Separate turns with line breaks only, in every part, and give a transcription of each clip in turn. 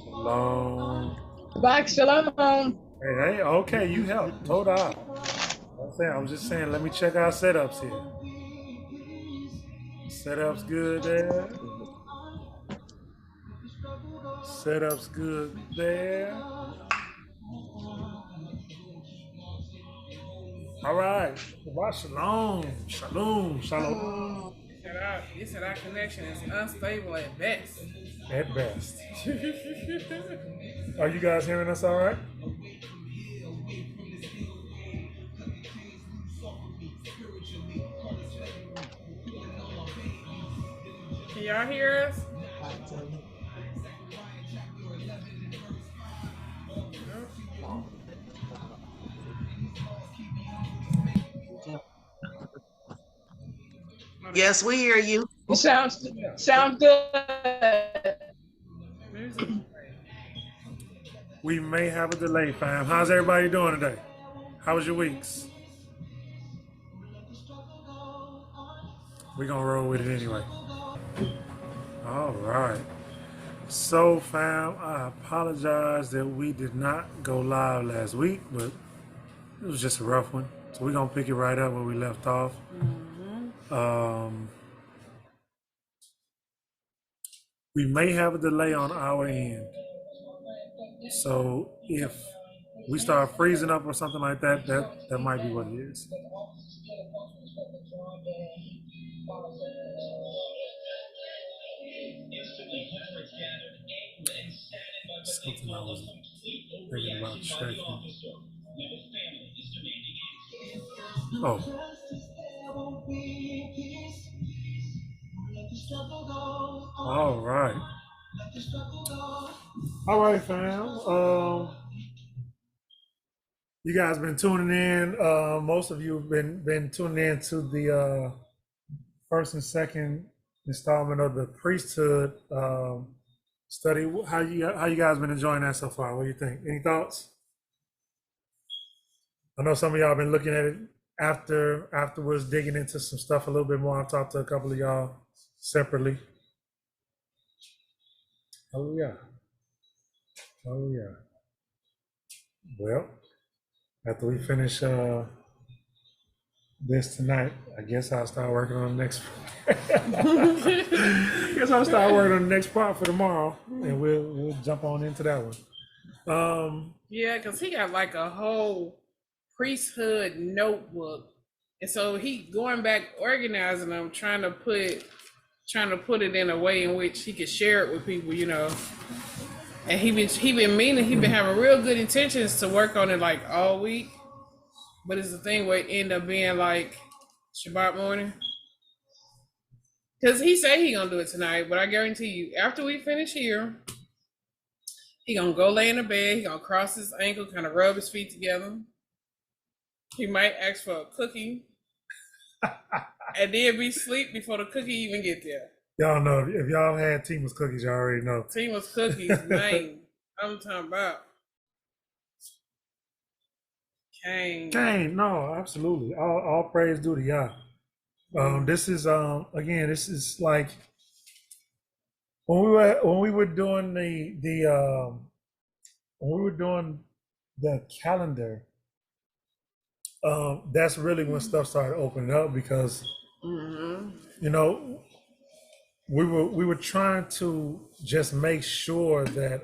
Long.
Back shalom.
Hey, okay, you helped. Toda. I was just saying, let me check our setups here. Setups good there. Setups good there. All right. Shabbat shalom. Shalom. Shalom.
He said our connection is unstable at best.
At best. Are you guys hearing us all right?
Can y'all hear us?
Yes, we hear you.
You sound good.
We may have a delay, fam. How's everybody doing today? How was your weeks? We're going to roll with it anyway. All right. So, fam, I apologize that we did not go live last week, but it was just a rough one. So we're going to pick it right up where we left off. We may have a delay on our end. So if we start freezing up or something like that, that might be what it is. Something I was thinking about checking. Oh. All right. All right, fam. You guys been tuning in. Most of you have been tuning in to the first and second installment of the priesthood study. How you guys been enjoying that so far? What do you think? Any thoughts? I know some of y'all been looking at it afterwards, digging into some stuff a little bit more. I've talked to a couple of y'all separately. Hallelujah. Hallelujah. Well, after we finish this tonight, I guess I'll start working on the next I guess I'll start working on the next part for tomorrow, and we'll jump on into that one.
Yeah, because he got like a whole priesthood notebook, and so he going back organizing them, trying to put it in a way in which he could share it with people, you know. And he been having real good intentions to work on it like all week, but it's the thing where it end up being like Shabbat morning. Because he said he gonna do it tonight, but I guarantee you, after we finish here, he gonna go lay in the bed, he gonna cross his ankle, kind of rub his feet together. He might ask for a cookie, and then be asleep before the cookie even get there.
Y'all know, if y'all had Tima's cookies, y'all already know.
Tima's cookies, man. I'm talking about.
Cain, no, absolutely. All praise due to Yah. This is again, this is like when we were doing the calendar. That's really when stuff started opening up, because you know, we were trying to just make sure that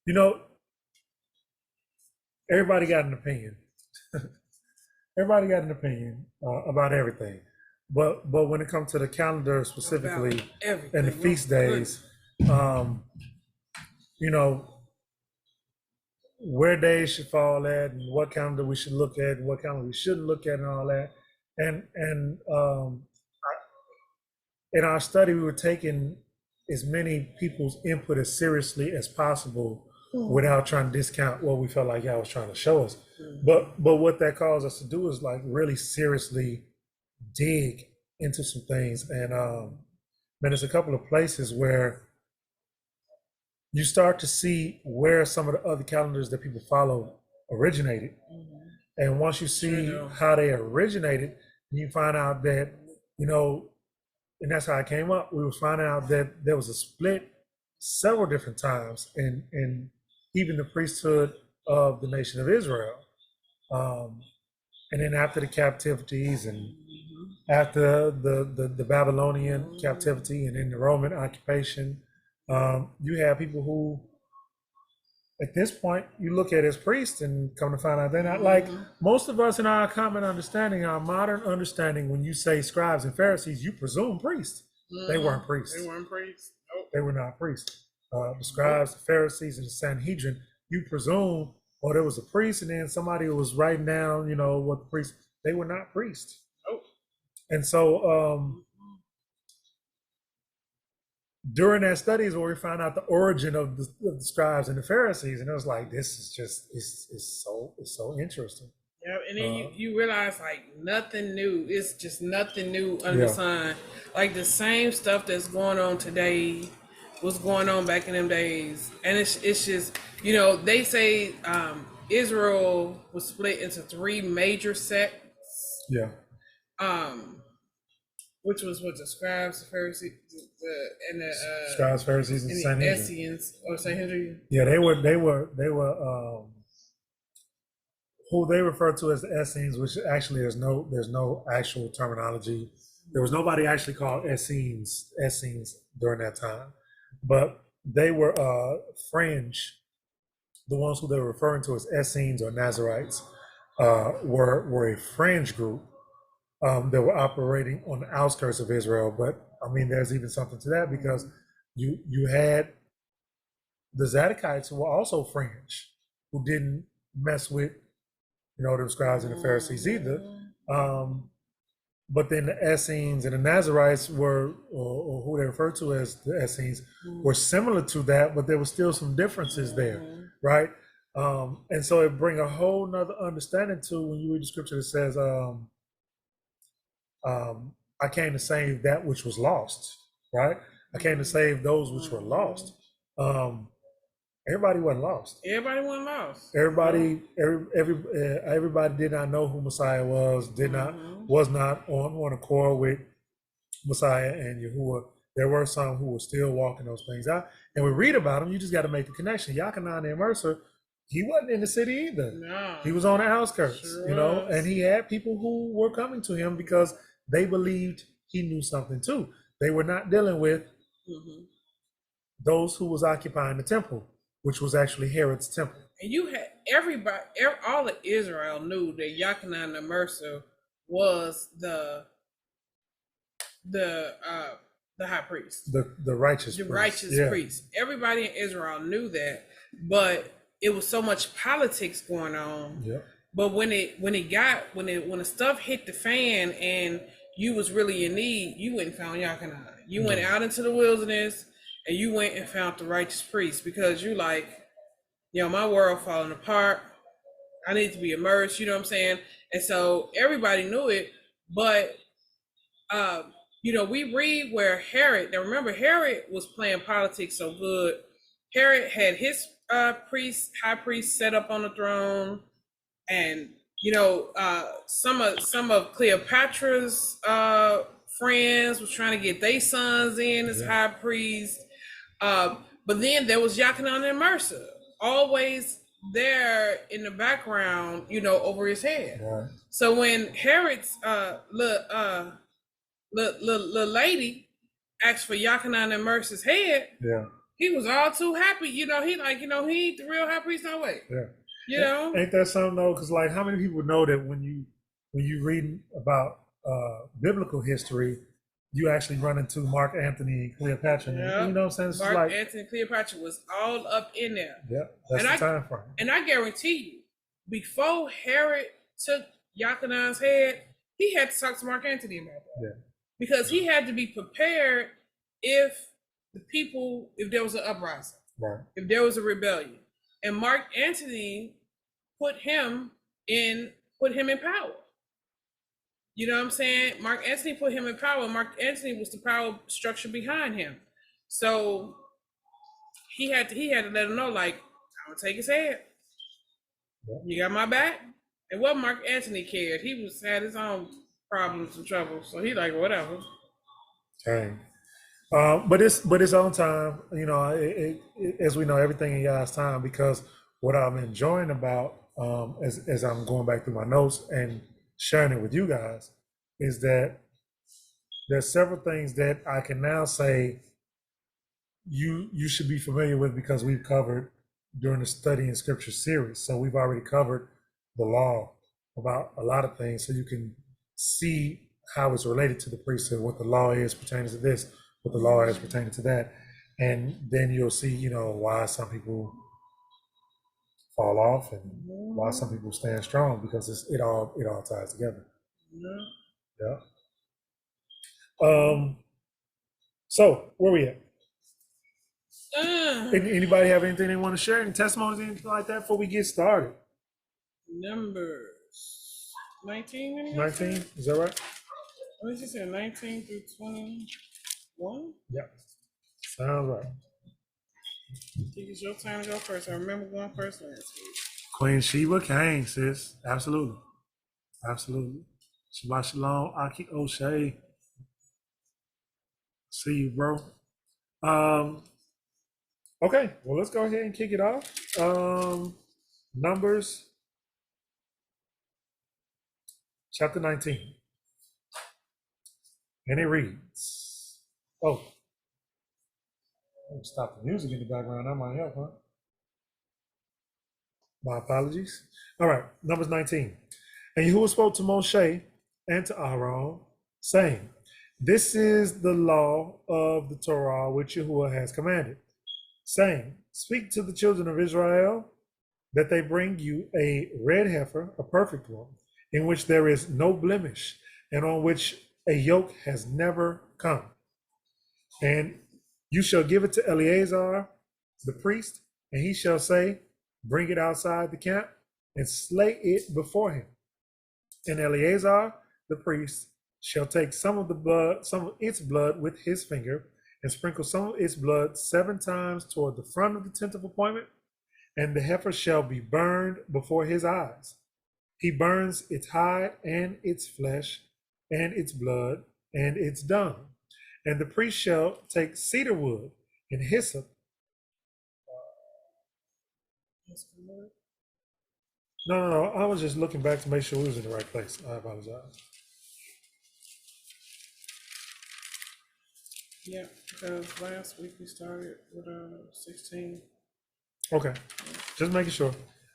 you know, everybody got an opinion. Everybody got an opinion about everything, but when it comes to the calendar specifically and the feast days, you know, where days should fall at, and what calendar we should look at, and what calendar we shouldn't look at, and all that. And in our study, we were taking as many people's input as seriously as possible, without trying to discount what we felt like y'all was trying to show us. But what that caused us to do is like really seriously dig into some things. And man, there's a couple of places where you start to see where some of the other calendars that people follow originated. And once you see how they originated, you find out that, you know, and that's how I came up. We was finding out that there was a split several different times in even the priesthood of the nation of Israel. And then after the captivities and after the Babylonian captivity and then the Roman occupation, you have people who, at this point, you look at as priests and come to find out they're not like most of us in our common understanding, our modern understanding. When you say scribes and Pharisees, you presume priests. They weren't priests.
They weren't priests. Nope.
They were not priests. The scribes, the Pharisees, and the Sanhedrin, you presume, oh, there was a priest, and then somebody who was writing down, what the priest. They were not priests.
Nope.
And so during that study is where we found out the origin of the scribes and the Pharisees, and it was like, this is just it's so interesting.
Yeah, and then you realize like nothing new. It's just nothing new under the sun. Like the same stuff that's going on today was going on back in them days, and it's just they say Israel was split into 3 major sects.
Yeah.
Which was what the scribes, the Pharisees, and the
scribes, Pharisees, and
the
Sanhedrin.
Essenes or Sanhedrin.
Yeah, they were who they refer to as the Essenes, which actually there's no actual terminology. There was nobody actually called Essenes during that time, but they were fringe. The ones who they were referring to as Essenes or Nazarites were a fringe group that were operating on the outskirts of Israel. But I mean, there's even something to that, because you had the Zadokites who were also fringe, who didn't mess with the scribes and the Pharisees either. But then the Essenes and the Nazarites were, or who they refer to as the Essenes, were similar to that, but there were still some differences there, right? And so it brings a whole nother understanding to when you read the scripture that says, I came to save that which was lost, right? I came to save those which were lost. Everybody wasn't lost.
Everybody wasn't lost.
Everybody did not know who Messiah was, was not on one accord with Messiah and Yahuwah. There were some who were still walking those things out. And we read about them, you just got to make the connection. Yachanan and Mercer, he wasn't in the city either.
No.
He was on the outskirts,
Sure
and he had people who were coming to him because they believed he knew something too. They were not dealing with those who was occupying the temple, which was actually Herod's temple.
And you had everybody, all of Israel knew that Yachanan and Mercer was the high priest,
the righteous
priest. Everybody in Israel knew that, but it was so much politics going on.
Yeah.
But when the stuff hit the fan and you was really in need, you went and found Yachanan. You went out into the wilderness and you went and found the righteous priest, because you like, my world falling apart. I need to be immersed, you know what I'm saying? And so everybody knew it, but we read where Herod, now remember, Herod was playing politics so good. Herod had his high priest set up on the throne, and some of Cleopatra's friends was trying to get their sons in as high priest. But then there was Yachanan and Mercer, always there in the background, over his head.
Right.
So when Herod's little lady asked for Yachanan and Mercer's head, he was all too happy. He ain't the real high priest, no way.
Yeah. Ain't that something though? Because like, how many people know that when you read about biblical history, you actually run into Mark Antony and Cleopatra.
Yeah.
You know what I'm saying? It's
Mark
like,
Antony and Cleopatra was all up in there.
Yeah, that's the time frame.
And I guarantee you, before Herod took Yachanan's head, he had to talk to Mark Antony about that.
Yeah.
Because he had to be prepared if there was an uprising,
right,
if there was a rebellion. And Mark Antony put him in power. You know what I'm saying? Mark Antony put him in power. Mark Antony was the power structure behind him. So he had to let him know, like, I'm gonna take his head. Yeah. You got my back? And what Mark Antony cared, he had his own problems and troubles. So he like, whatever.
Okay. But it's on time. You know, as we know, everything in God's time. Because what I'm enjoying about as I'm going back through my notes and sharing it with you guys is that there's several things that I can now say you should be familiar with because we've covered during the study in scripture series. So we've already covered the law about a lot of things, so you can see how it's related to the priesthood, what the law is pertaining to this, what the law is pertaining to that, and then you'll see, you know, why some people fall off and why some people stand strong because it all ties together. Yeah. So where we at? Anybody have anything they want to share? Any testimonies, anything like that before we get started?
Numbers 19.
19, is that right?
What did you say? 19 through 21.
Yeah, sounds right.
I think it's your time to go first. I remember going first last week.
Queen Sheba came, sis. Absolutely. Absolutely. Shabbat shalom, Aki O'Shea. See you, bro. Okay, well, let's go ahead and kick it off. Numbers chapter 19. And it reads, oh, stop the music in the background. That might help, huh? My apologies. All right, Numbers 19. And Yahuwah spoke to Moshe and to Aaron, saying, this is the law of the Torah which Yahuwah has commanded, saying, speak to the children of Israel that they bring you a red heifer, a perfect one, in which there is no blemish, and on which a yoke has never come. And you shall give it to Eleazar, the priest, and he shall say, bring it outside the camp and slay it before him. And Eleazar, the priest, shall take some of its blood with his finger and sprinkle some of its blood 7 times toward the front of the tent of appointment, and the heifer shall be burned before his eyes. He burns its hide and its flesh and its blood and its dung. And the priest shall take cedar wood and hyssop. No. I was just looking back to make sure we was in the right place. I apologize.
Yeah, because last week we started with 16.
Okay, just making sure.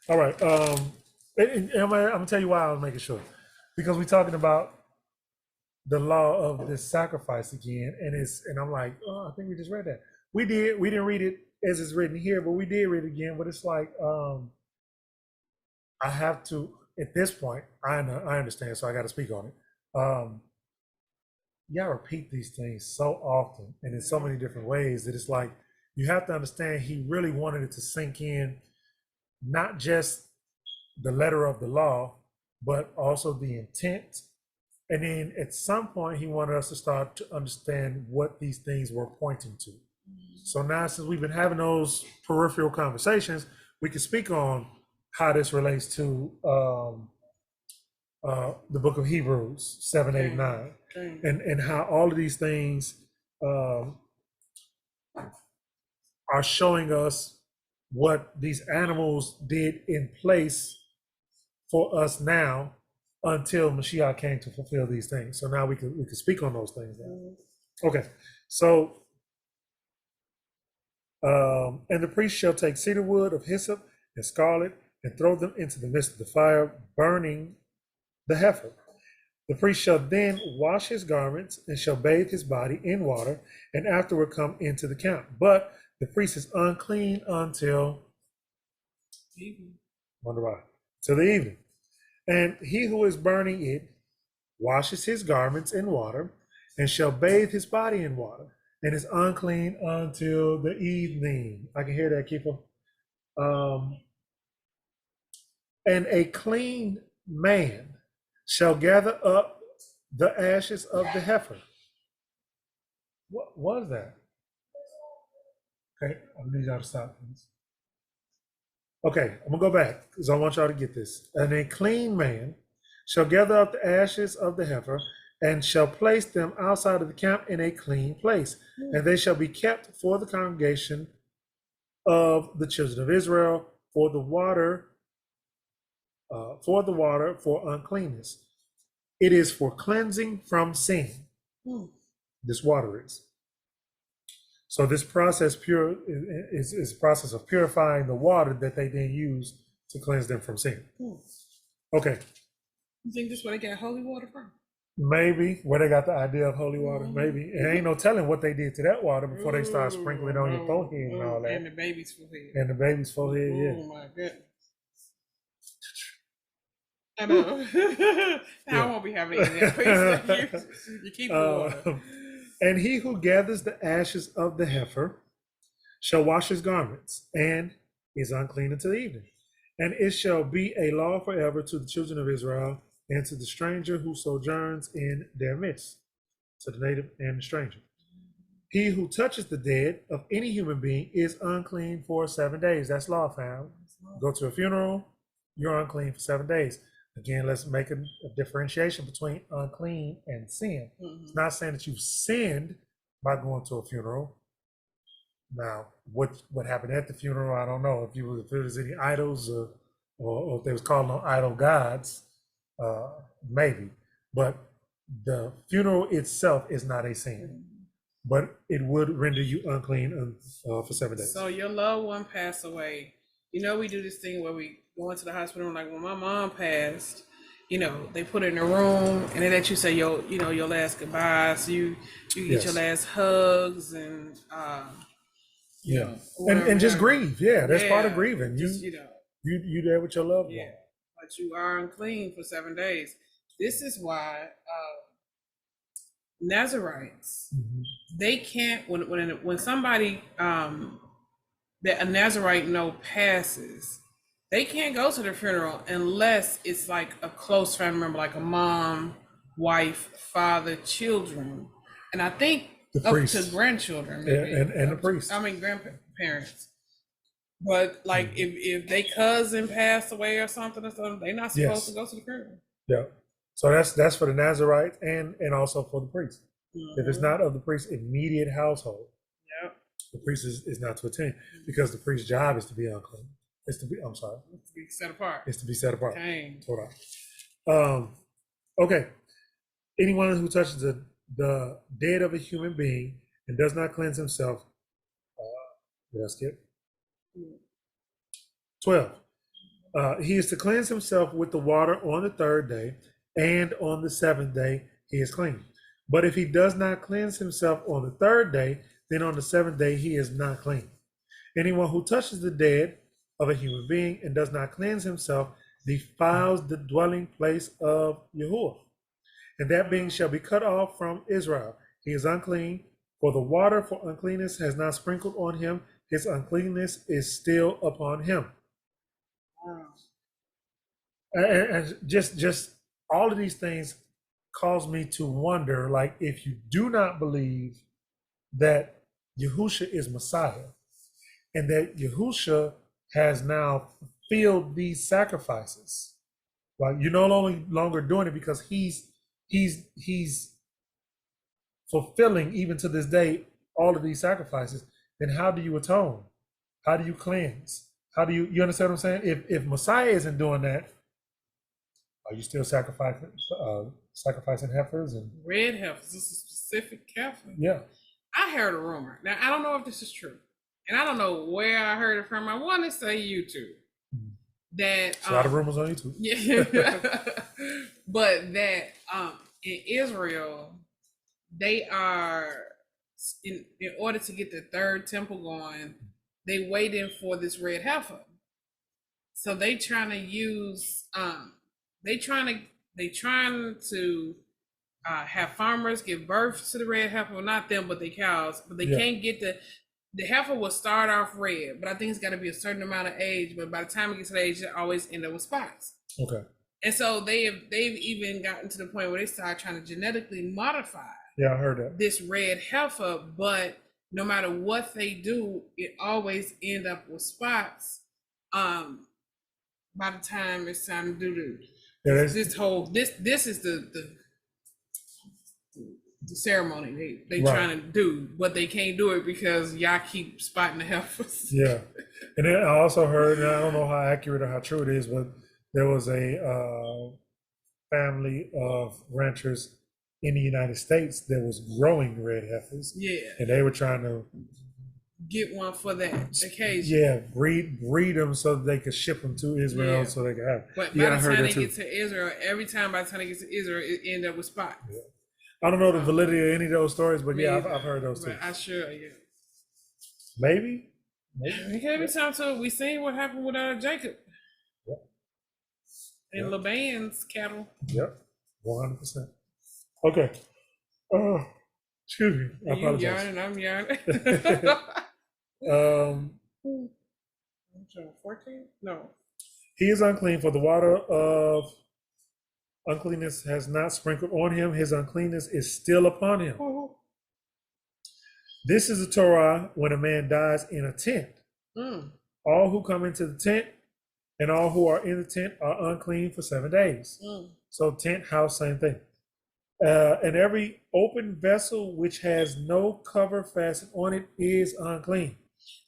All right. And I'm gonna tell you why I was making sure, because we're talking about the law of this sacrifice again, and I'm like, oh, I think we just read that. We didn't read it as it's written here, but we did read it again. But it's like I have to at this point. I understand, so I got to speak on it. Y'all repeat these things so often and in so many different ways that it's like you have to understand he really wanted it to sink in, not just the letter of the law, but also the intent. And then at some point, he wanted us to start to understand what these things were pointing to. So now, since we've been having those peripheral conversations, we can speak on how this relates to the book of Hebrews 7, 8, 9, and how all of these things are showing us what these animals did in place for us now until Mashiach came to fulfill these things. So now we can speak on those things now. Okay, so and the priest shall take cedar wood of hyssop and scarlet and throw them into the midst of the fire, burning the heifer. The priest shall then wash his garments and shall bathe his body in water, and afterward come into the camp. But the priest is unclean until evening. Wonder why? Till the evening. And he who is burning it washes his garments in water and shall bathe his body in water, and is unclean until the evening. I can hear that, Keeper. And a clean man shall gather up the ashes of the heifer. What was that? Okay, I'm gonna need y'all to stop, please. Okay, I'm gonna go back because I want y'all to get this. And a clean man shall gather up the ashes of the heifer and shall place them outside of the camp in a clean place, and they shall be kept for the congregation of the children of Israel for the water, for uncleanness. It is for cleansing from sin. This water is. So this process is a process of purifying the water that they then use to cleanse them from sin. Okay.
You think this is where they got holy water from?
Maybe where they got the idea of holy water. Maybe. And ain't no telling what they did to that water before they start sprinkling on your forehead and all that.
And the baby's forehead.
And the baby's forehead, yeah.
Oh my goodness. I know. I won't be having any of that. You keep the water.
And he who gathers the ashes of the heifer shall wash his garments and is unclean until evening. And it shall be a law forever to the children of Israel and to the stranger who sojourns in their midst, to the native and the stranger. He who touches the dead of any human being is unclean for 7 days. That's law found. Go to a funeral, you're unclean for 7 days. Again, let's make a differentiation between unclean and sin. It's not saying that you've sinned by going to a funeral. Now, what happened at the funeral, I don't know. If there was any idols or if they was calling on idol gods, maybe. But the funeral itself is not a sin. But it would render you unclean for 7 days.
So your loved one passed away. You know, we do this thing where we go into the hospital, and like when my mom passed, you know, they put her in a room and they let you say your last goodbyes. You get your last hugs and
and just grieve. Yeah, that's part of grieving.
Just,
you there with your loved one.
But you are unclean for 7 days. This is why Nazarites, they can't when somebody that a Nazarite passes, they can't go to the funeral unless it's like a close family member, like a mom, wife, father, children, and I think up to grandchildren, maybe.
and the priest.
I mean grandparents. But like if they cousin passed away or something, they're not supposed to go to the funeral.
Yeah. So that's for the Nazarites and also for the priest. If it's not of the priest's immediate household, the priest is not to attend, because the priest's job is to be unclean. It's to be set apart. It's to be set apart.
Dang.
Hold on. Okay. Anyone who touches the dead of a human being and does not cleanse himself, did I skip? 12. He is to cleanse himself with the water on the 3rd day, and on the 7th day he is clean. But if he does not cleanse himself on the 3rd day, then on the 7th day he is not clean. Anyone who touches the dead of a human being and does not cleanse himself defiles the dwelling place of Yahuwah, and that being shall be cut off from Israel. He is unclean, for the water for uncleanness has not sprinkled on him. His uncleanness is still upon him. And just all of these things cause me to wonder, like, if you do not believe that Yahusha is Messiah, and that Yahusha has now fulfilled these sacrifices, like, you're no longer doing it because he's fulfilling, even to this day, all of these sacrifices, then how do you atone? How do you cleanse? How do you understand what I'm saying? If Messiah isn't doing that, are you still sacrificing heifers and
red heifers? This is a specific heifer.
Yeah.
I heard a rumor. Now I don't know if this is true, and I don't know where I heard it from. I want to say YouTube. That
a lot of rumors on YouTube.
Yeah, but that in Israel, they are in order to get the 3rd temple going, they waiting for this red heifer. So they trying to use they trying to have farmers give birth to the red heifer. Well, not them, but the cows. But they can't get the heifer will start off red, but I think it's got to be a certain amount of age. But by the time it gets to the age, it always end up with spots.
Okay.
And so they've even gotten to the point where they start trying to genetically modify.
Yeah, I heard that.
This red heifer, but no matter what they do, it always end up with spots. By the time it's time to do this is the ceremony they
Right.
trying to do, but they can't do it because y'all keep spotting the heifers.
Yeah. And then I also heard, and I don't know how accurate or how true it is, but there was a family of ranchers in the United States that was growing red heifers,
Yeah,
and they were trying to
get one for that occasion.
yeah breed them so that they could ship them to Israel
Yeah.
so they could have.
But
Yeah,
by
I
the
heard
time
that
they
too.
get to Israel, every time by the time they get to Israel, it end up with spots.
I don't know the validity of any of those stories, but
Me
yeah,
either.
I've heard those too.
But I sure, yeah.
Maybe.
It can't be time to. We seen what happened with Jacob
Yep.
and
Yep.
Laban's cattle.
Yep. 100%. Okay. Oh, excuse me. I
You
apologize.
yarning, I'm yarning. 14? No.
He is unclean, for the water of uncleanness has not sprinkled on him. His uncleanness is still upon him. This is the Torah when a man dies in a tent.
Mm.
All who come into the tent and all who are in the tent are unclean for 7 days.
Mm.
So tent, house, same thing. And every open vessel which has no cover fastened on it is unclean.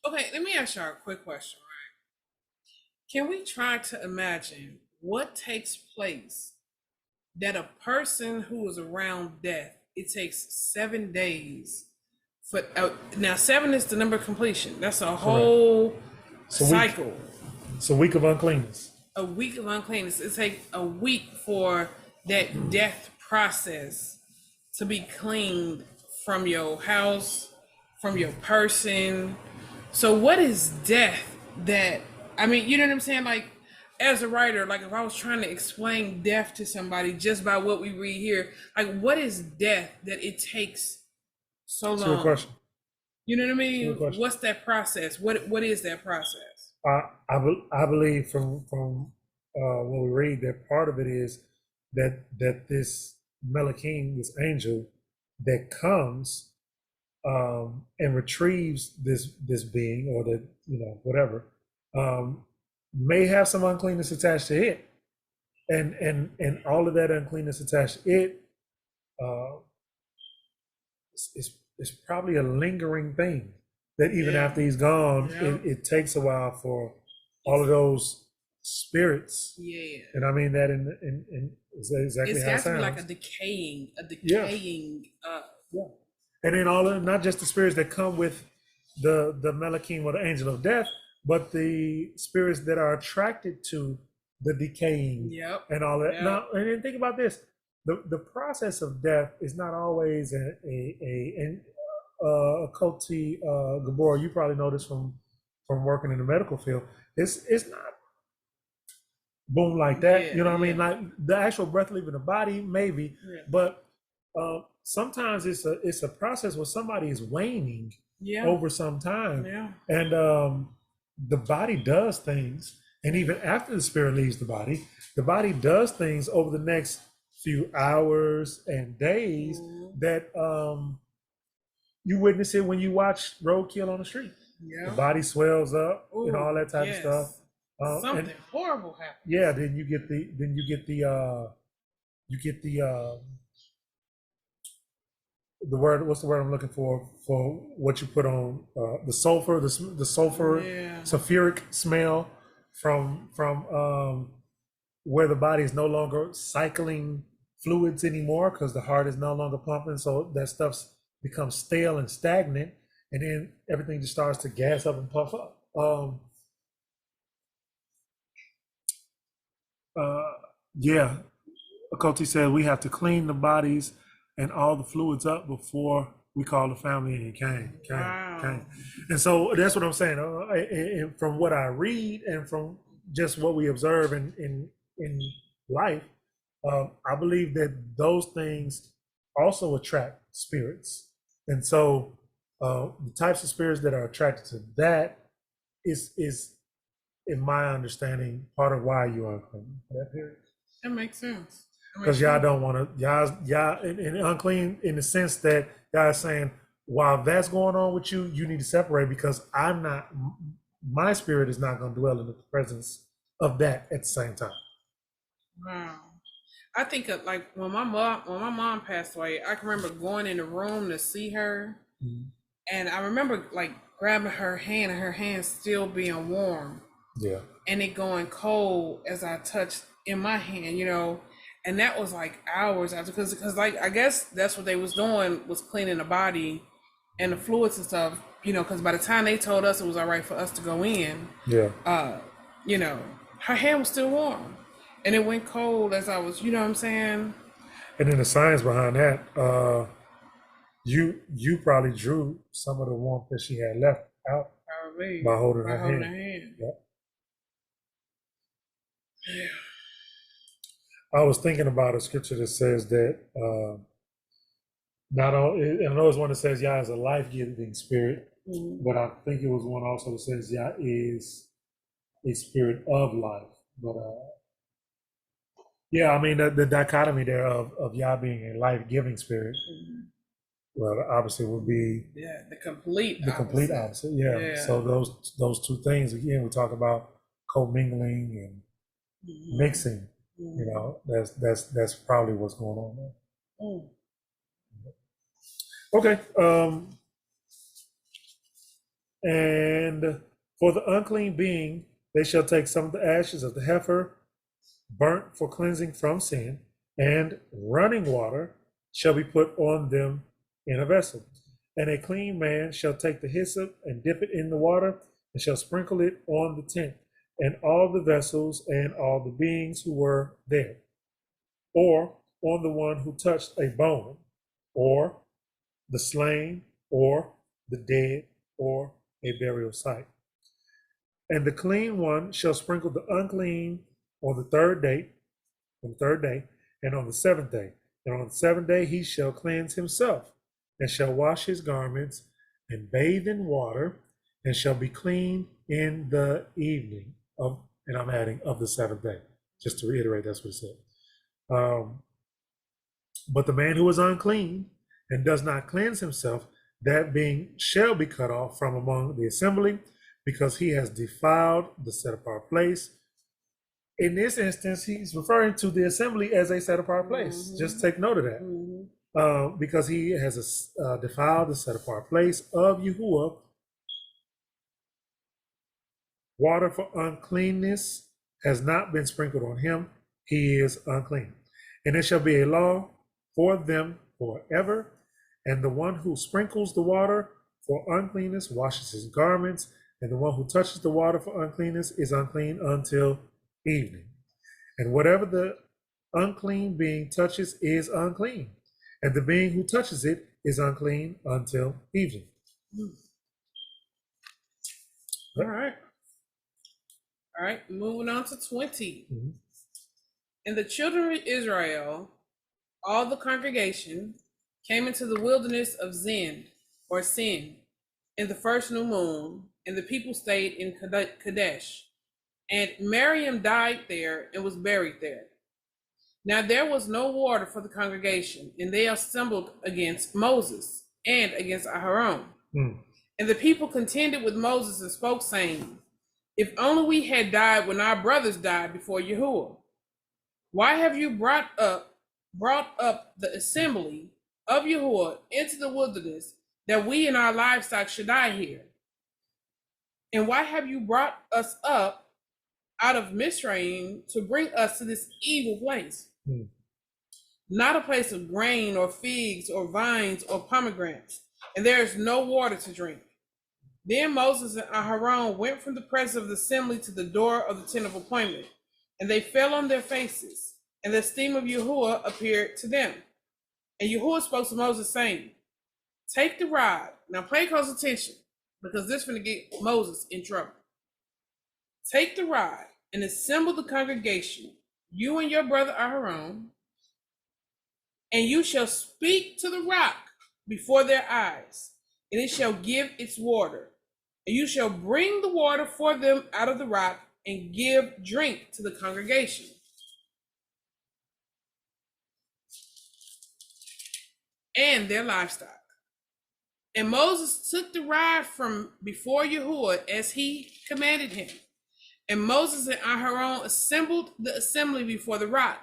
Okay, let me ask y'all a quick question, right? Can we try to imagine what takes place that a person who is around death, it takes 7 days for, now 7 is the number of completion. That's a whole cycle.
It's a week of uncleanness.
A week of uncleanness. It takes a week for that death process to be cleaned from your house, from your person. So what is death that, I mean, you know what I'm saying? Like, as a writer, like if I was trying to explain death to somebody just by what we read here, like what is death that it takes so
That's a
long?
good question.
You know what I mean?
Good question.
What's that process? What is that process?
I believe from what we read that part of it is that this Melachim, this angel that comes and retrieves this being, or the whatever, may have some uncleanness attached to it, and all of that uncleanness attached to it is probably a lingering thing that even after he's gone, it takes a while for all of those spirits.
Yeah.
And I mean that in exactly
It's
how it
got to be like
sounds.
a decaying.
Yeah. And then all of, not just the spirits that come with the Melachim or the angel of death, but the spirits that are attracted to the decaying
Yep.
and all that.
Yep.
Now, and then think about this: the process of death is not always a Koti Gabor. You probably know this from working in the medical field. It's not boom like that.
Yeah,
you know what I mean?
yeah.
Like the actual breath leaving the body, maybe,
Yeah.
but sometimes it's a process where somebody is waning
Yeah.
over some time,
Yeah.
and the body does things, and even after the spirit leaves the body does things over the next few hours and days that you witness it when you watch roadkill on the street.
Yeah.
The body swells up and
Ooh,
all that type of
yes.
stuff.
Something
And
horrible happened.
yeah, then you get the word. What's the word I'm looking for what you put on the sulfur, the sulfur,
Yeah.
sulfuric smell from where the body is no longer cycling fluids anymore because the heart is no longer pumping, so that stuff's becomes stale and stagnant, and then everything just starts to gas up and puff up. Yeah, Akoti said we have to clean the bodies and all the fluids up before we call the family and came.
Wow.
And so that's what I'm saying. And from what I read and from just what we observe in life, I believe that those things also attract spirits. And so the types of spirits that are attracted to that is in my understanding, part of why you are unclean for that period.
That makes sense.
Because y'all don't want to, y'all and unclean in the sense that y'all are saying, while that's going on with you, you need to separate because I'm not, my spirit is not going to dwell in the presence of that at the same time.
Wow. I think of like when my mom passed away, I can remember going in the room to see her,
Mhm.
and I remember like grabbing her hand and her hand still being warm
Yeah.
and it going cold as I touched in my hand, and that was like hours after, because like I guess that's what they was doing, was cleaning the body and the fluids and stuff, because by the time they told us it was all right for us to go in,
Yeah.
uh, you know, her hand was still warm and it went cold as I was, you know what I'm saying?
And then the science behind that, you probably drew some of the warmth that she had left out
Probably
by holding
by
her
holding her
hand.
hand.
Yeah.
Yeah.
I was thinking about a scripture that says that not only, and I know it's one that says Yah is a life-giving spirit,
Mhm.
but I think it was one also that says Yah is a spirit of life. But yeah, I mean the dichotomy there of Yah being a life-giving spirit,
Mhm.
well, obviously would be
Yeah, the complete
the complete
opposite.
opposite. Yeah.
Yeah.
So those two things again, we talk about commingling and
Mhm.
mixing.
Mhm.
That's probably what's going on there.
Mm.
Okay. And for the unclean being, they shall take some of the ashes of the heifer burnt for cleansing from sin, and running water shall be put on them in a vessel. And a clean man shall take the hyssop and dip it in the water, and shall sprinkle it on the tent, and all the vessels, and all the beings who were there, or on the one who touched a bone, or the slain, or the dead, or a burial site. And the clean one shall sprinkle the unclean on the third day, and on the seventh day. And on the seventh day he shall cleanse himself, and shall wash his garments, and bathe in water, and shall be clean in the evening of, and I'm adding of the seventh day, just to reiterate, that's what it said. But the man who is unclean and does not cleanse himself, that being shall be cut off from among the assembly, because he has defiled the set apart place. In this instance, he's referring to the assembly as a set apart place. Just take note of that. Because he has defiled the set apart place of Yahuwah. Water for uncleanness has not been sprinkled on him. He is unclean. And it shall be a law for them forever. And the one who sprinkles the water for uncleanness washes his garments. And the one who touches the water for uncleanness is unclean until evening. And whatever the unclean being touches is unclean. And the being who touches it is unclean until evening.
All right. All right, moving on to 20.
Mhm.
And the children of Israel, all the congregation, came into the wilderness of Zin, or Sin, in the first new moon, and the people stayed in Kadesh. And Miriam died there and was buried there. Now there was no water for the congregation, and they assembled against Moses and against Aharon. And the people contended with Moses and spoke, saying, if only we had died when our brothers died before Yahuwah. Why have you brought up the assembly of Yahuwah into the wilderness, that we and our livestock should die here? And why have you brought us up out of Mizraim to bring us to this evil place? Not a place of grain or figs or vines or pomegranates, and there is no water to drink. Then Moses and Aharon went from the presence of the assembly to the door of the tent of appointment, and they fell on their faces, and the steam of Yahuwah appeared to them. And Yahuwah spoke to Moses, saying, take the rod. Now pay close attention, because this is going to get Moses in trouble. Take the rod and assemble the congregation, you and your brother Aharon, and you shall speak to the rock before their eyes, and it shall give its water. And you shall bring the water for them out of the rock, and give drink to the congregation. And their livestock. And Moses took the rod from before Yahuwah as he commanded him. And Moses and Aharon assembled the assembly before the rock.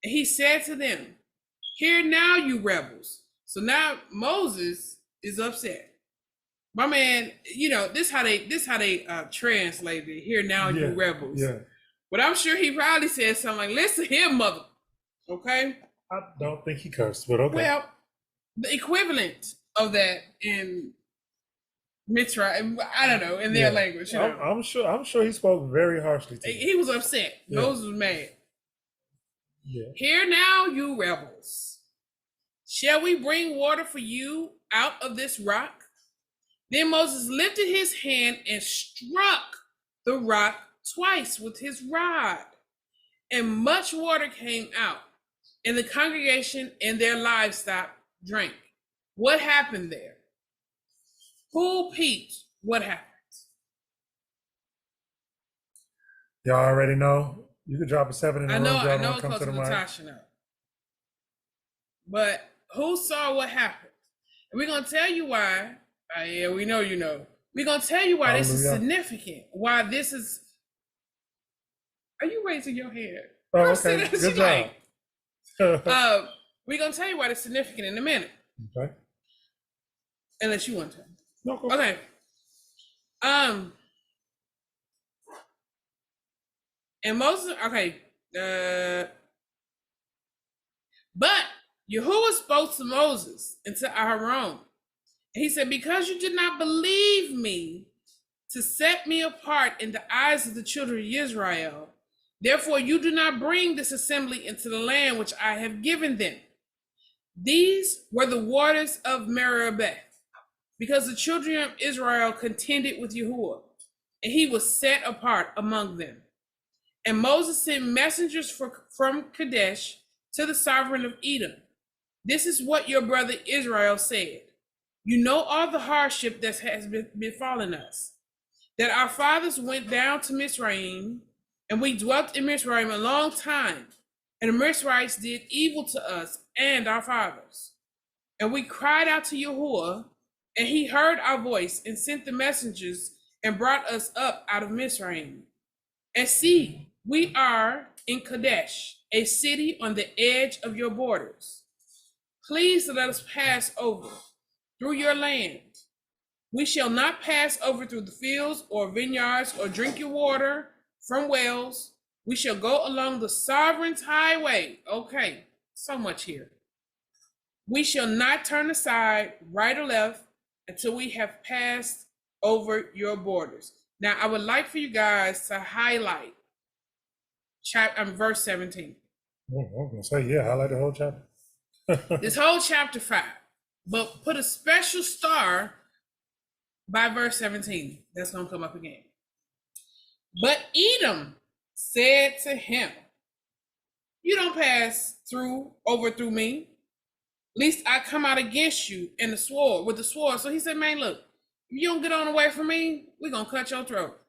And he said to them, "Hear now, you rebels." So now Moses is upset. My man, this how they translate it. "Hear now, you rebels."
Yeah.
But I'm sure he probably said something like, "Listen here, mother." Okay.
I don't think he cursed, but okay.
Well, the equivalent of that in Mitra, I don't know, in their language.
I'm sure he spoke very harshly to him.
He was upset.
Yeah.
Moses was mad.
Yeah.
"Hear now, you rebels. Shall we bring water for you out of this rock?" Then Moses lifted his hand and struck the rock twice with his rod, and much water came out, and the congregation and their livestock drank. What happened there? Who peeped what happened?
Y'all already know. You could drop a 7 in the room.
I know
come
it's
to the mic.
Natasha now. But who saw what happened? And we're going to tell you why. Yeah, we know you know. We're going to tell you why this is significant. Why this is... Are you raising your hand?
Oh, okay. Good job.
We're going to tell you why it's significant in a minute.
Okay.
Unless you want to.
No, go.
Okay. And Moses, okay. But Yahuwah spoke to Moses and to Aaron. And he said, "Because you did not believe me to set me apart in the eyes of the children of Israel, therefore you do not bring this assembly into the land which I have given them. These were the waters of Meribah, because the children of Israel contended with Yahuwah, and he was set apart among them. And Moses sent messengers from Kadesh to the sovereign of Edom. This is what your brother Israel said. You know all the hardship that has befallen us, that our fathers went down to Mizraim, and we dwelt in Mizraim a long time, and the Mizraimites did evil to us and our fathers. And we cried out to Yahuwah, and he heard our voice and sent the messengers and brought us up out of Mizraim. And see, we are in Kadesh, a city on the edge of your borders. Please let us pass over through your land. We shall not pass over through the fields or vineyards or drink your water from wells. We shall go along the sovereign's highway." Okay, so much here. "We shall not turn aside right or left until we have passed over your borders." Now, I would like for you guys to highlight verse 17.
Oh, I was going to say, highlight the whole chapter.
This whole chapter 5. But put a special star by verse 17. That's going to come up again. "But Edom said to him, you don't pass over through me, lest I come out against you with the sword. So he said, man, look, if you don't get on away from me, we're going to cut your throat.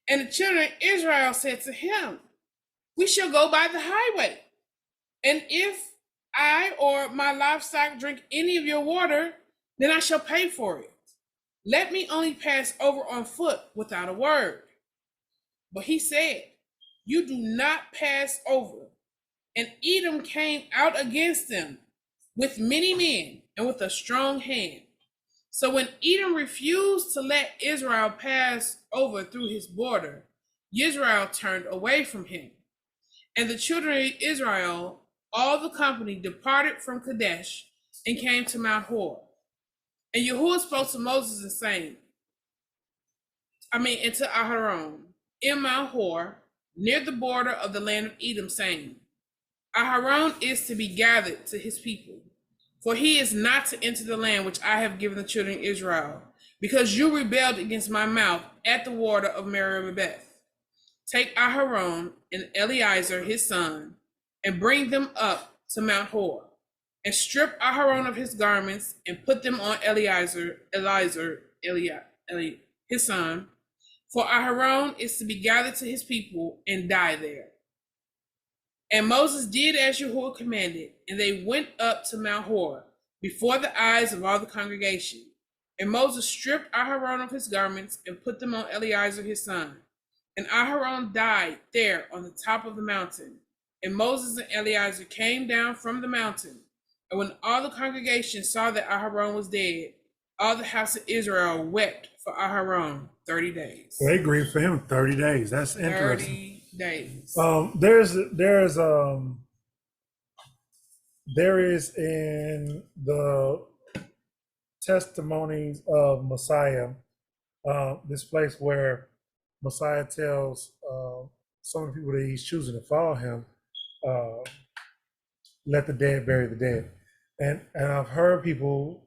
And the children of Israel said to him, we shall go by the highway. And if I or my livestock drink any of your water, then I shall pay for it. Let me only pass over on foot without a word. But he said, you do not pass over. And Edom came out against them with many men and with a strong hand. So when Edom refused to let Israel pass over through his border, Israel turned away from him. And the children of Israel, all the company, departed from Kadesh and came to Mount Hor. And Yahuwah spoke to Moses and saying, and to Aharon in Mount Hor, near the border of the land of Edom, saying, Aharon is to be gathered to his people, for he is not to enter the land which I have given the children of Israel, because you rebelled against my mouth at the water of Meribah. Take Aharon and Eleazar his son, and bring them up to Mount Hor, and strip Aharon of his garments, and put them on Eleazar his son, for Aharon is to be gathered to his people and die there. And Moses did as Yahuwah commanded, and they went up to Mount Hor before the eyes of all the congregation. And Moses stripped Aharon of his garments and put them on Eleazar his son. And Aharon died there on the top of the mountain. And Moses and Eleazar came down from the mountain. And when all the congregation saw that Aharon was dead, all the house of Israel wept for Aharon 30 days.
They grieved for him 30 days. That's interesting.
30 days.
There is in the testimonies of Messiah, this place where Messiah tells some of the people that he's choosing to follow him, let the dead bury the dead. And I've heard people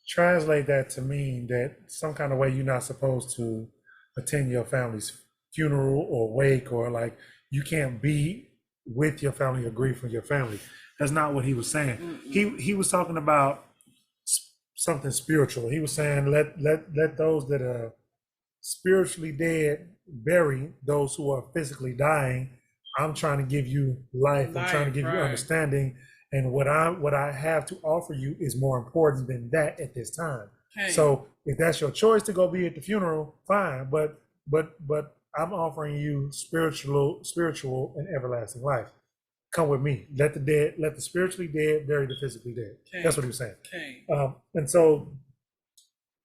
translate that to mean that some kind of way you're not supposed to attend your family's funeral or wake, or like you can't be with your family or grieve for your family. That's not what he was saying. He was talking about something spiritual. He was saying let those that are spiritually dead bury those who are physically dying. I'm trying to give you life. I'm trying to give you understanding. And what I have to offer you is more important than that at this time. Okay. So if that's your choice to go be at the funeral, fine. But I'm offering you spiritual and everlasting life. Come with me. Let the spiritually dead bury the physically dead. Okay. That's what he was saying. Okay. And so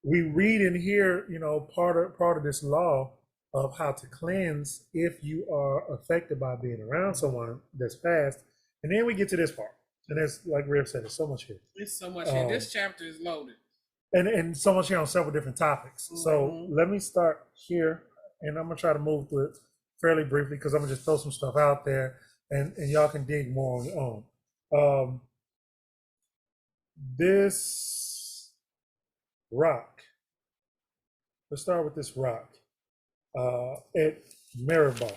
we read in here, part of this law of how to cleanse if you are affected by being around someone that's passed. And then we get to this part. And that's, like Rev said, there's so much here.
It's so much here. This chapter is loaded.
And so much here on several different topics. Mm-hmm. So let me start here, and I'm going to try to move through it fairly briefly because I'm going to just throw some stuff out there, and y'all can dig more on your own. This rock. Let's start with this rock at Bemidbar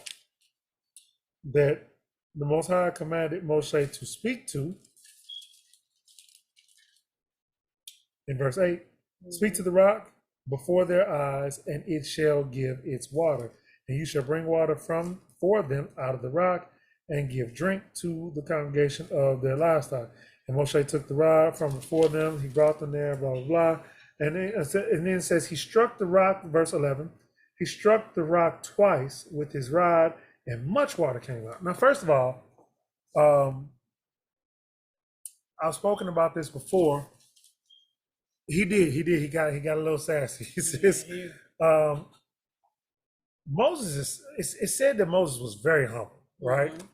that the Most High commanded Moshe to speak to. In verse 8, speak to the rock before their eyes, and it shall give its water. And you shall bring water for them out of the rock, and give drink to the congregation of their livestock. And Moshe took the rod from before them, he brought them there, blah, blah, blah. And then it says he struck the rock, verse 11, he struck the rock twice with his rod, and much water came out. Now, first of all, I've spoken about this before. He did. He got a little sassy. He says, Moses it said that Moses was very humble, right? Mm-hmm.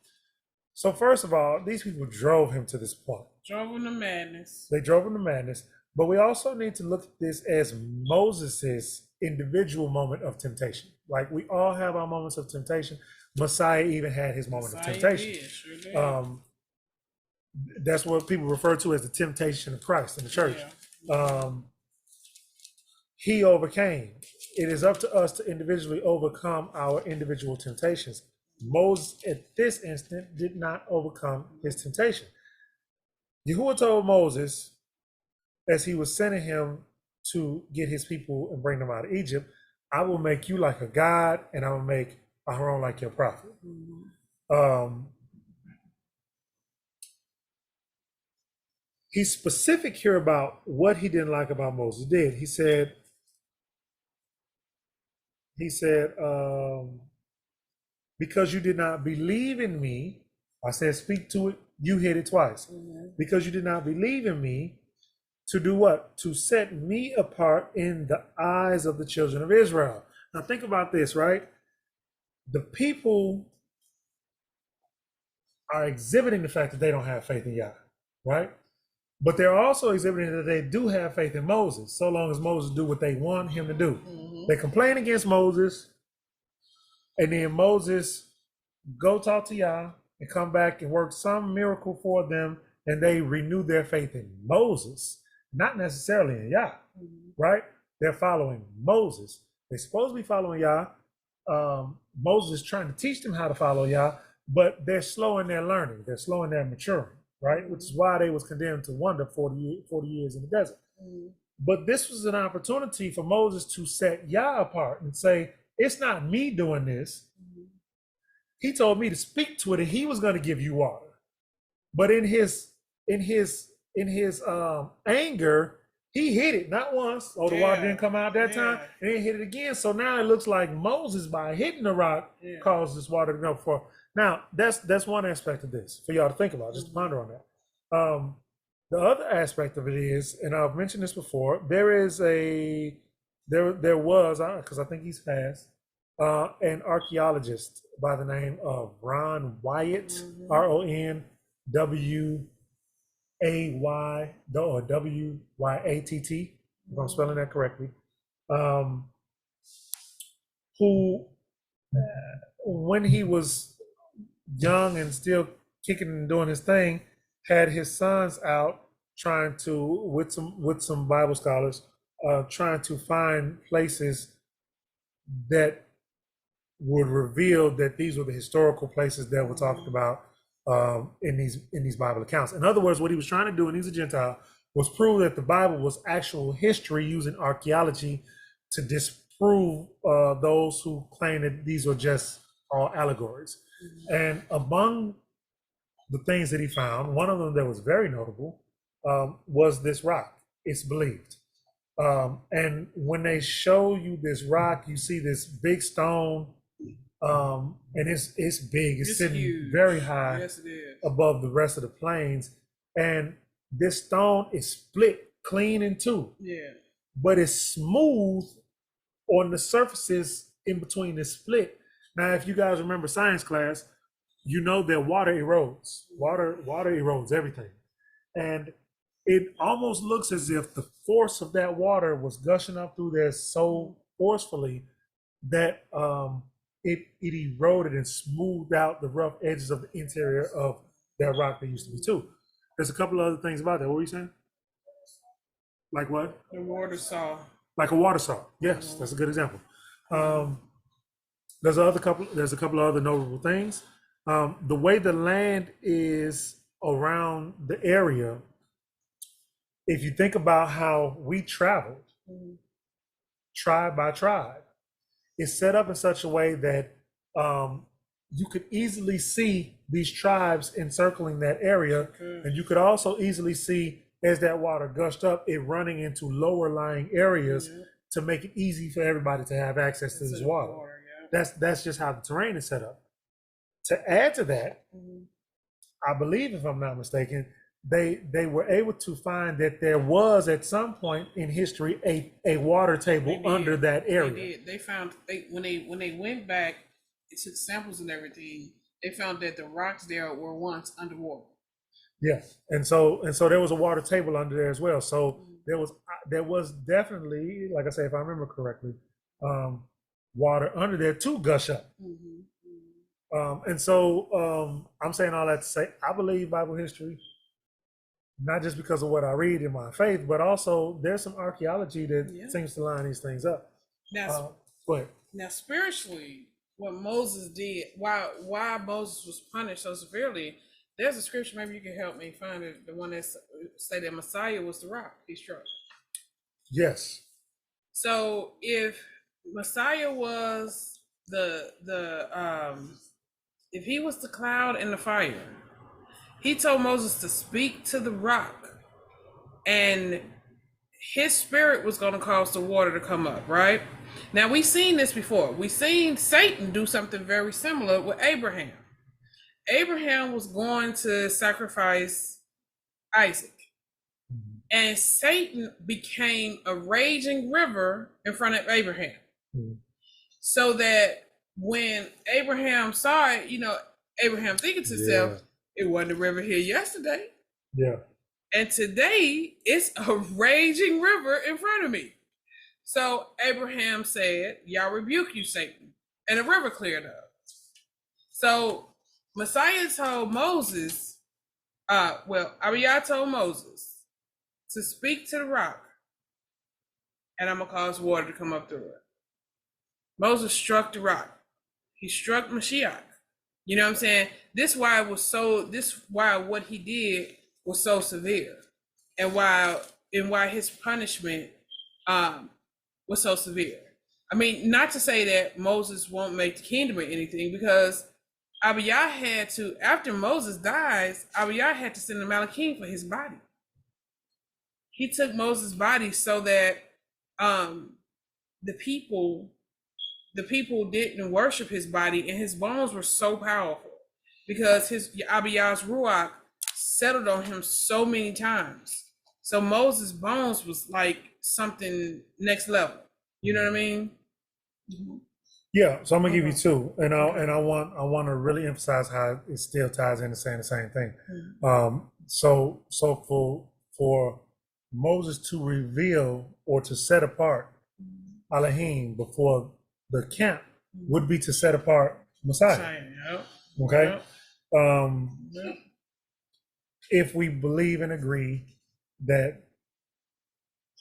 So first of all, these people drove him to this point.
Drove him to madness.
They drove him to madness. But we also need to look at this as Moses's individual moment of temptation. Like we all have our moments of temptation. Messiah even had his moment of temptation. Did, sure did. That's what people refer to as the temptation of Christ in the church. Yeah. He overcame. It is up to us to individually overcome our individual temptations. Moses, at this instant, did not overcome his temptation. Yahuwah told Moses, as he was sending him to get his people and bring them out of Egypt, I will make you like a god, and I will make Aharon like your prophet. Mm-hmm. He's specific here about what he didn't like about Moses did. He said, because you did not believe in me, I said, speak to it, you hit it twice. Mm-hmm. Because you did not believe in me, to do what? To set me apart in the eyes of the children of Israel. Now think about this, right? The people are exhibiting the fact that they don't have faith in Yah, right? But they're also exhibiting that they do have faith in Moses, so long as Moses do what they want him to do. Mm-hmm. They complain against Moses, and then Moses go talk to Yah and come back and work some miracle for them, and they renew their faith in Moses, not necessarily in Yah, mm-hmm. right? They're following Moses. They're supposed to be following Yah. Moses is trying to teach them how to follow Yah, but they're slow in their learning. They're slow in their maturing. Right, which is why they was condemned to wander 40 years in the desert. Mm-hmm. But this was an opportunity for Moses to set Yah apart and say, it's not me doing this. Mm-hmm. He told me to speak to it, and he was going to give you water. But in his anger, he hit it not once. Oh, the water didn't come out that time, and then hit it again. So now it looks like Moses, by hitting the rock, caused this water to go for. Now that's one aspect of this for y'all to think about, just to ponder on that. The other aspect of it is, and I've mentioned this before, there was, because I think he's passed, an archaeologist by the name of Ron Wyatt, RonWay or Wyatt, if I'm spelling that correctly, who, when he was young and still kicking and doing his thing, had his sons out trying to, with some Bible scholars, trying to find places that would reveal that these were the historical places that were talked about in these Bible accounts. In other words, what he was trying to do, and he's a Gentile, was prove that the Bible was actual history using archaeology to disprove those who claim that these were just all allegories. And among the things that he found, one of them that was very notable was this rock, it's believed. And when they show you this rock, you see this big stone, and it's big, it's sitting huge, very high, yes, above the rest of the plains. And this stone is split clean in two, but it's smooth on the surfaces in between the split. Now, if you guys remember science class, you know that water erodes. Water erodes everything. And it almost looks as if the force of that water was gushing up through there so forcefully that it eroded and smoothed out the rough edges of the interior of that rock that used to be too. There's a couple of other things about that. What were you saying? Like what?
The water saw.
Like a water saw. Yes, that's a good example. There's a couple of other notable things. The way the land is around the area, if you think about how we traveled, tribe by tribe, it's set up in such a way that you could easily see these tribes encircling that area. And you could also easily see, as that water gushed up, it running into lower lying areas to make it easy for everybody to have access to this water. That's just how the terrain is set up. To add to that, I believe, if I'm not mistaken, they were able to find that there was at some point in history a water table under that area.
They did. They found when they went back, they took samples and everything. They found that the rocks there were once underwater.
Yes, and so there was a water table under there as well. So there was definitely, like I say, if I remember correctly, water under there to gush up. And so I'm saying all that to say, I believe Bible history, not just because of what I read in my faith, but also there's some archaeology that seems to line these things up.
Now, now spiritually, what Moses did, why Moses was punished so severely, there's a scripture, maybe you can help me find it, the one that say that Messiah was the rock he struck.
Yes.
So if Messiah was if he was the cloud and the fire, he told Moses to speak to the rock, and his spirit was going to cause the water to come up, right? Now, we've seen this before. We've seen Satan do something very similar with Abraham. Abraham was going to sacrifice Isaac, and Satan became a raging river in front of Abraham. So that when Abraham saw it, Abraham thinking to himself, it wasn't a river here yesterday. And today it's a raging river in front of me. So Abraham said, Yah rebuke you, Satan. And the river cleared up. So Messiah told Moses, Abiyah told Moses to speak to the rock, and I'm going to cause water to come up through it. Moses struck the rock. He struck Mashiach. You know what I'm saying? This why what he did was so severe, and why his punishment was so severe. I mean, not to say that Moses won't make the kingdom or anything, because Abiyah had to, after Moses dies, Abiyah had to send a Malachim for his body. he took Moses' body so that the people didn't worship his body, and his bones were so powerful because his Abiyah's Ruach settled on him so many times. So Moses' bones was like something next level. You know what I mean?
Yeah, so I'm gonna give you two, and I want to really emphasize how it still ties into saying the same thing. So for Moses to reveal or to set apart Elohim before the camp would be to set apart Messiah.
Yep.
Okay,
Yep.
if we believe and agree that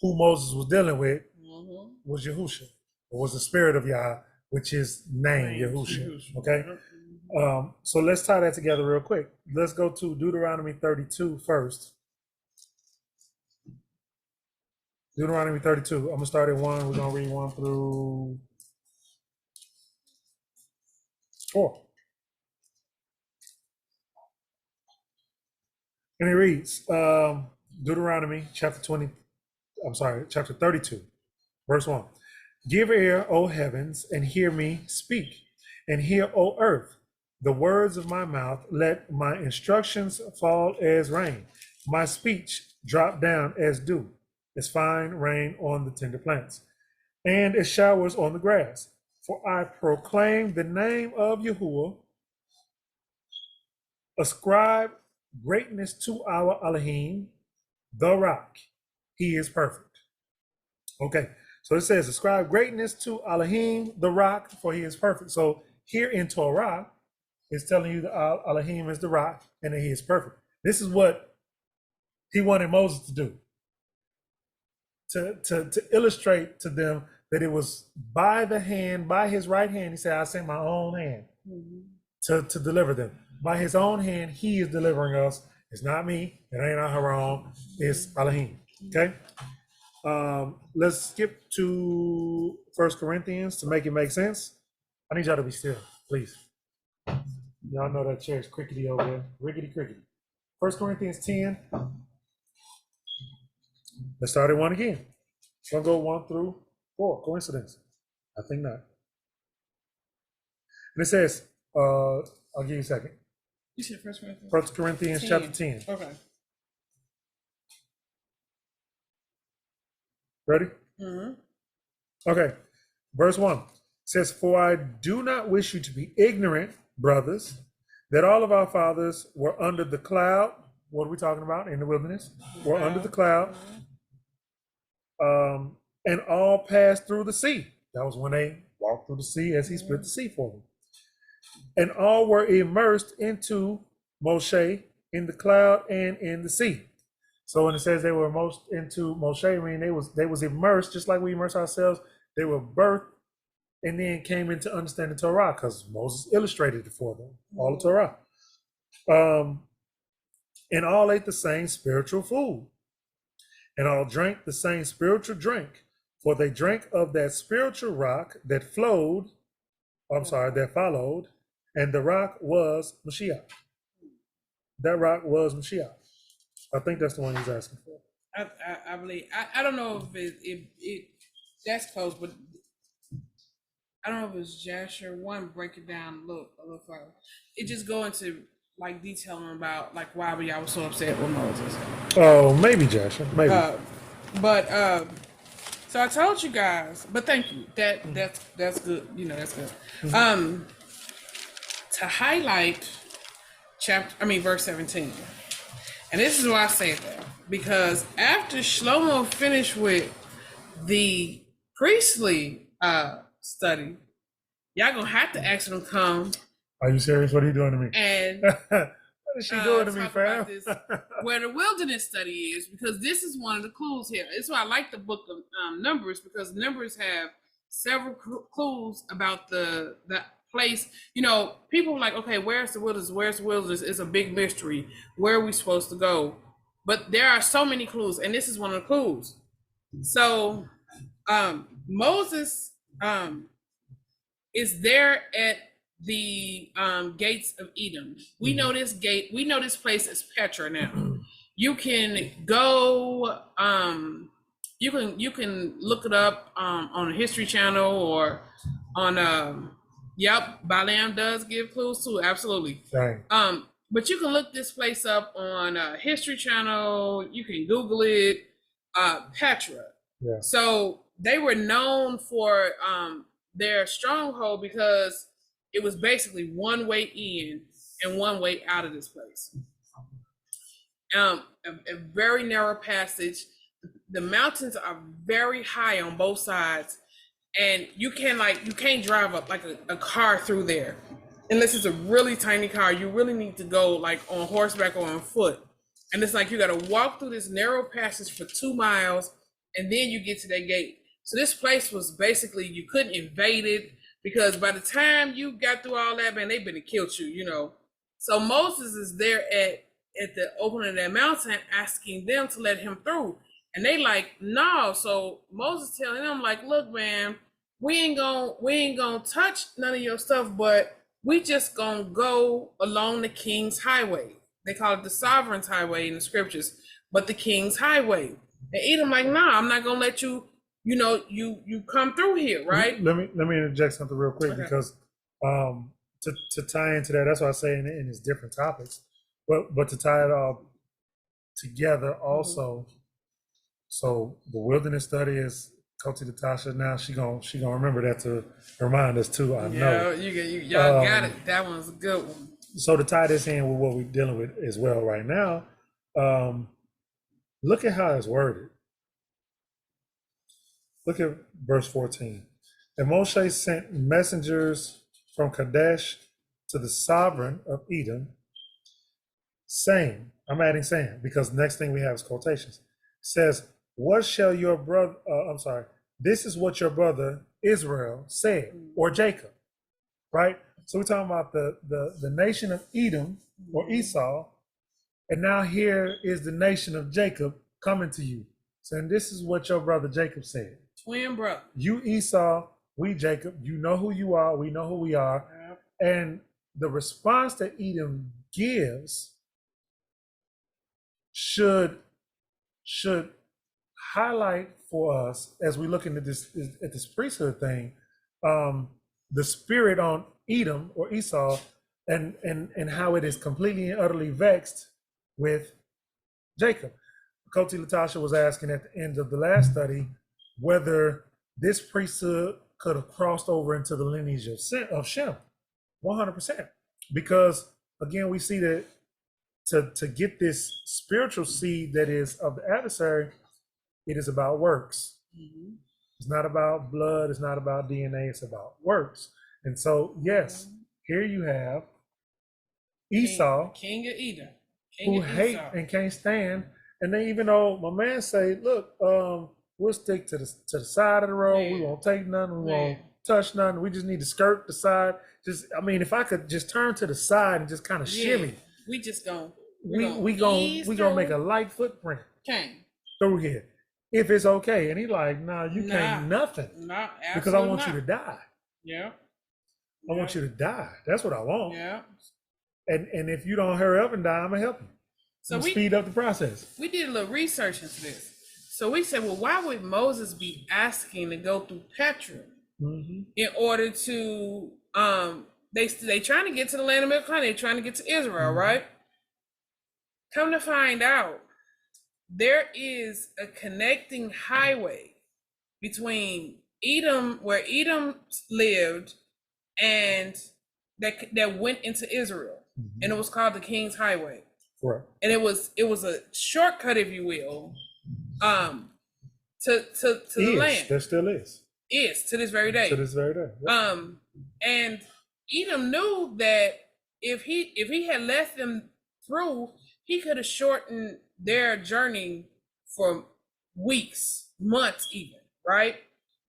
who Moses was dealing with was Yahusha, or was the spirit of Yah, which is named Yahusha. Okay, so let's tie that together real quick. Let's go to Deuteronomy 32 first. Deuteronomy 32. I'm gonna start at 1. We're gonna read 1 through 4. And it reads, Deuteronomy chapter 32, verse 1. Give ear, O heavens, and hear me speak, and hear, O earth, the words of my mouth. Let my instructions fall as rain, my speech drop down as dew, as fine rain on the tender plants, and as showers on the grass. For I proclaim the name of Yahuwah. Ascribe greatness to our Elohim, the rock. He is perfect. Okay, so it says, ascribe greatness to Elohim, the rock, for he is perfect. So here in Torah, it's telling you that Elohim is the rock and that he is perfect. This is what he wanted Moses to do. To illustrate to them that it was by the hand, by his right hand, he said, I sent my own hand to deliver them. By his own hand, he is delivering us. It's not me. It ain't Aharon. It's Elohim. Okay? Let's skip to 1 Corinthians to make it make sense. I need y'all to be still, please. Y'all know that chair's crickety over there. Rickety crickety. 1 Corinthians 10. Let's start at 1 again. We'll go 1 through 4. Coincidence? I think not. And it says, I'll give you a second.
You said 1 Corinthians?
1 Corinthians
10.
chapter 10.
Okay.
Ready? Okay. Verse 1 says, For I do not wish you to be ignorant, brothers, that all of our fathers were under the cloud. What are we talking about in the wilderness? Were under the cloud. And all passed through the sea. That was when they walked through the sea as he split the sea for them. And all were immersed into Moshe in the cloud and in the sea. So when it says they were immersed into Moshe, I mean they was immersed just like we immerse ourselves. They were birthed and then came into understanding Torah because Moses illustrated it for them, all of Torah. And all ate the same spiritual food, and all drank the same spiritual drink, for they drank of that spiritual rock that followed, and the rock was Mashiach. That rock was Mashiach. I think that's the one he's asking for.
I believe. I don't know if it that's close, but I don't know if it's Jasher. One, break it down a little further. It just go into like detailing about like why I was so upset with Moses.
Oh, maybe Jasher, maybe.
So I told you guys, but thank you. That's good. You know, that's good. To highlight verse 17. And this is why I say that, because after Shlomo finished with the priestly study, y'all gonna have to ask him to come.
Are you serious? What are you doing to me?
And
what is she doing to me, fam?
Where the wilderness study is, because this is one of the clues here. That's why I like the book of Numbers, because Numbers have several clues about the place. You know, people are like, okay, where's the wilderness? Where's the wilderness? It's a big mystery. Where are we supposed to go? But there are so many clues, and this is one of the clues. So Moses is there at the gates of Edom. We know this gate. We know this place is Petra now. You can go, you can look it up on the History Channel or on yep, Balaam does give clues too, absolutely.
Right.
But you can look this place up on History Channel. You can Google it. Petra.
Yeah.
So they were known for their stronghold because it was basically one way in and one way out of this place. A very narrow passage. The mountains are very high on both sides, and you can't drive up like a car through there unless it's a really tiny car. You really need to go like on horseback or on foot. And it's like you got to walk through this narrow passage for 2 miles, and then you get to that gate. So this place was basically, you couldn't invade it, because by the time you got through all that, man, they've been to kill you, you know. So Moses is there at the opening of that mountain, asking them to let him through, and they like, no. So Moses telling them like, look, man, we ain't gonna touch none of your stuff, but we just gonna go along the king's highway. They call it the sovereign's highway in the scriptures, but the king's highway. And Edom like, nah, I'm not gonna let you, you come through here, right?
Let me interject something real quick, because to tie into that, that's why I say in its different topics, but to tie it all together also. So the wilderness study is Coach Natasha. Now she gonna remember that to remind us too. I know.
Y'all got it. That one's a good one.
So to tie this in with what we're dealing with as well right now, look at how it's worded. Look at verse 14. And Moshe sent messengers from Kadesh to the sovereign of Edom, saying, I'm adding saying, because the next thing we have is quotations. It says, what shall your brother, this is what your brother Israel said, or Jacob, right? So we're talking about the nation of Edom or Esau, and now here is the nation of Jacob coming to you, saying this is what your brother Jacob said.
Twin brother.
You Esau, we Jacob, you know who you are, we know who we are. Yeah. And the response that Edom gives should highlight for us as we look into this priesthood thing, the spirit on Edom or Esau, and how it is completely and utterly vexed with Jacob. Coach Latasha was asking at the end of the last study whether this priesthood could have crossed over into the lineage of Shem, 100%. Because again, we see that to get this spiritual seed that is of the adversary, it is about works. Mm-hmm. It's not about blood. It's not about DNA. It's about works. And so, yes, here you have Esau,
King of Edom,
who hate and can't stand. And then even though my man say, look, we'll stick to the side of the road. Man. We won't take nothing. We won't touch nothing. We just need to skirt the side. If I could just turn to the side and just kind of shimmy.
We just gonna
we gonna make a light footprint through here, if it's okay. And he like, nah, you can't nothing.
Nah,
because I want you to die.
Yeah.
I want you to die. That's what I want.
Yeah.
And if you don't hurry up and die, I'm gonna help you. So we speed up the process. We
did a little research into this. So we said, well, why would Moses be asking to go through Petra in order to they trying to get to the land of milk and honey, they're trying to get to Israel, right? Come to find out, there is a connecting highway between Edom, where Edom lived, and that went into Israel, and it was called the King's Highway.
Right.
And it was a shortcut, if you will, to the land.
There still is.
Is to this very day.
To this very day. Yep.
And Edom knew that if he had let them through, he could have shortened their journey for weeks, months even, right?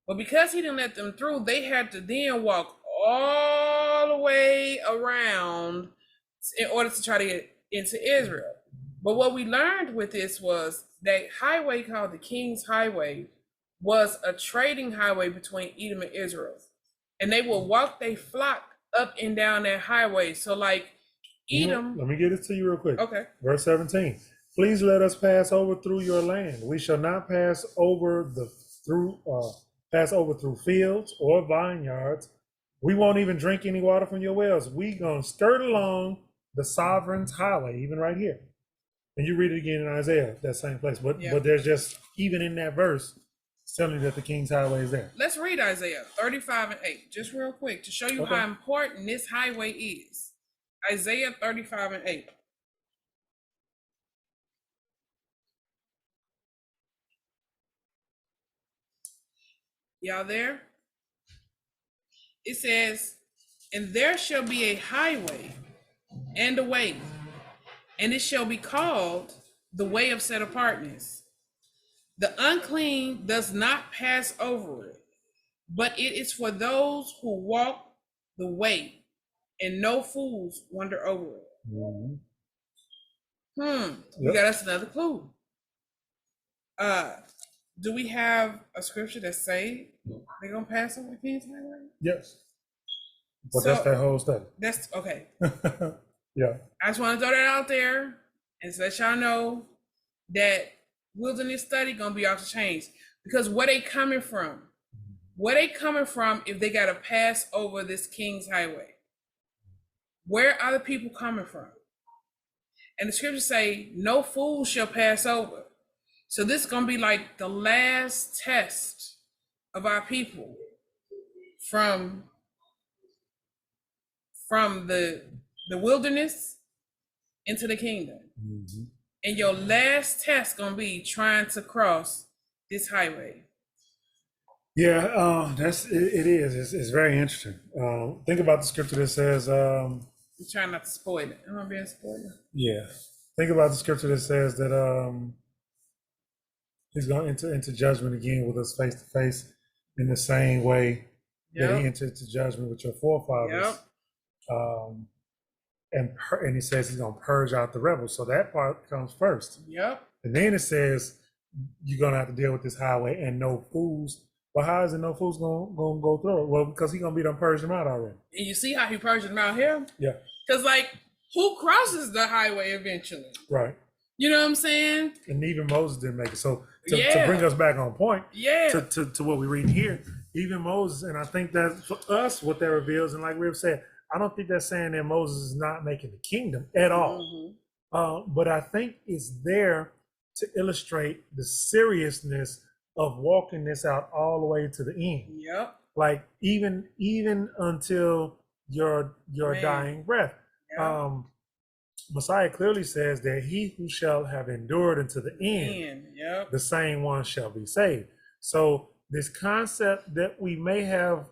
But because he didn't let them through, they had to then walk all the way around in order to try to get into Israel. But what we learned with this was that highway called the King's Highway was a trading highway between Edom and Israel. And they would walk their flock up and down that highway. So like Edom.
Let me get it to you real quick.
Okay.
Verse 17. Please let us pass over through your land. We shall not pass over through fields or vineyards. We won't even drink any water from your wells. We gonna skirt along the sovereign's highway, even right here. And you read it again in Isaiah, that same place. But there's just, even in that verse, it's telling you that the king's highway is there.
Let's read Isaiah 35 and 8, just real quick, to show you how important this highway is. Isaiah 35 and 8. Y'all there? It says, and there shall be a highway and a way, and it shall be called the way of set apartness. The unclean does not pass over it, but it is for those who walk the way, and no fools wander over it. You got us another clue. Do we have a scripture that say they're gonna pass over the king's highway?
Yes. But that's that whole study.
That's okay.
Yeah.
I just want to throw that out there and so let y'all know that wilderness study gonna be off the chains, because where they coming from? Where they coming from if they gotta pass over this king's highway? Where are the people coming from? And the scriptures say, no fool shall pass over. So this is gonna be like the last test of our people from the wilderness into the kingdom. And your last test gonna be trying to cross this highway.
Yeah, it is. It's very interesting. Think about the scripture that says,
I'm trying not to spoil it. Am I being spoiled?
yeah. Think about the scripture that says that he's going to enter into judgment again with us face to face in the same way that he entered into judgment with your forefathers. And he says he's going to purge out the rebels. So that part comes first. And then it says you're going to have to deal with this highway and no fools. Well, how is it no fools going to go through it? Well, because he's going to be done purged them out already.
And you see how he purged them out here?
Yeah.
Because, like, who crosses the highway eventually?
Right.
You know what I'm saying?
And even Moses didn't make it. So to bring us back on point, to what we read here, even Moses, and I think that for us, what that reveals, and like we've said, I don't think that's saying that Moses is not making the kingdom at all. But I think it's there to illustrate the seriousness of walking this out all the way to the end. Like even until your dying breath. Messiah clearly says that he who shall have endured unto the end, the same one shall be saved. So this concept that we may have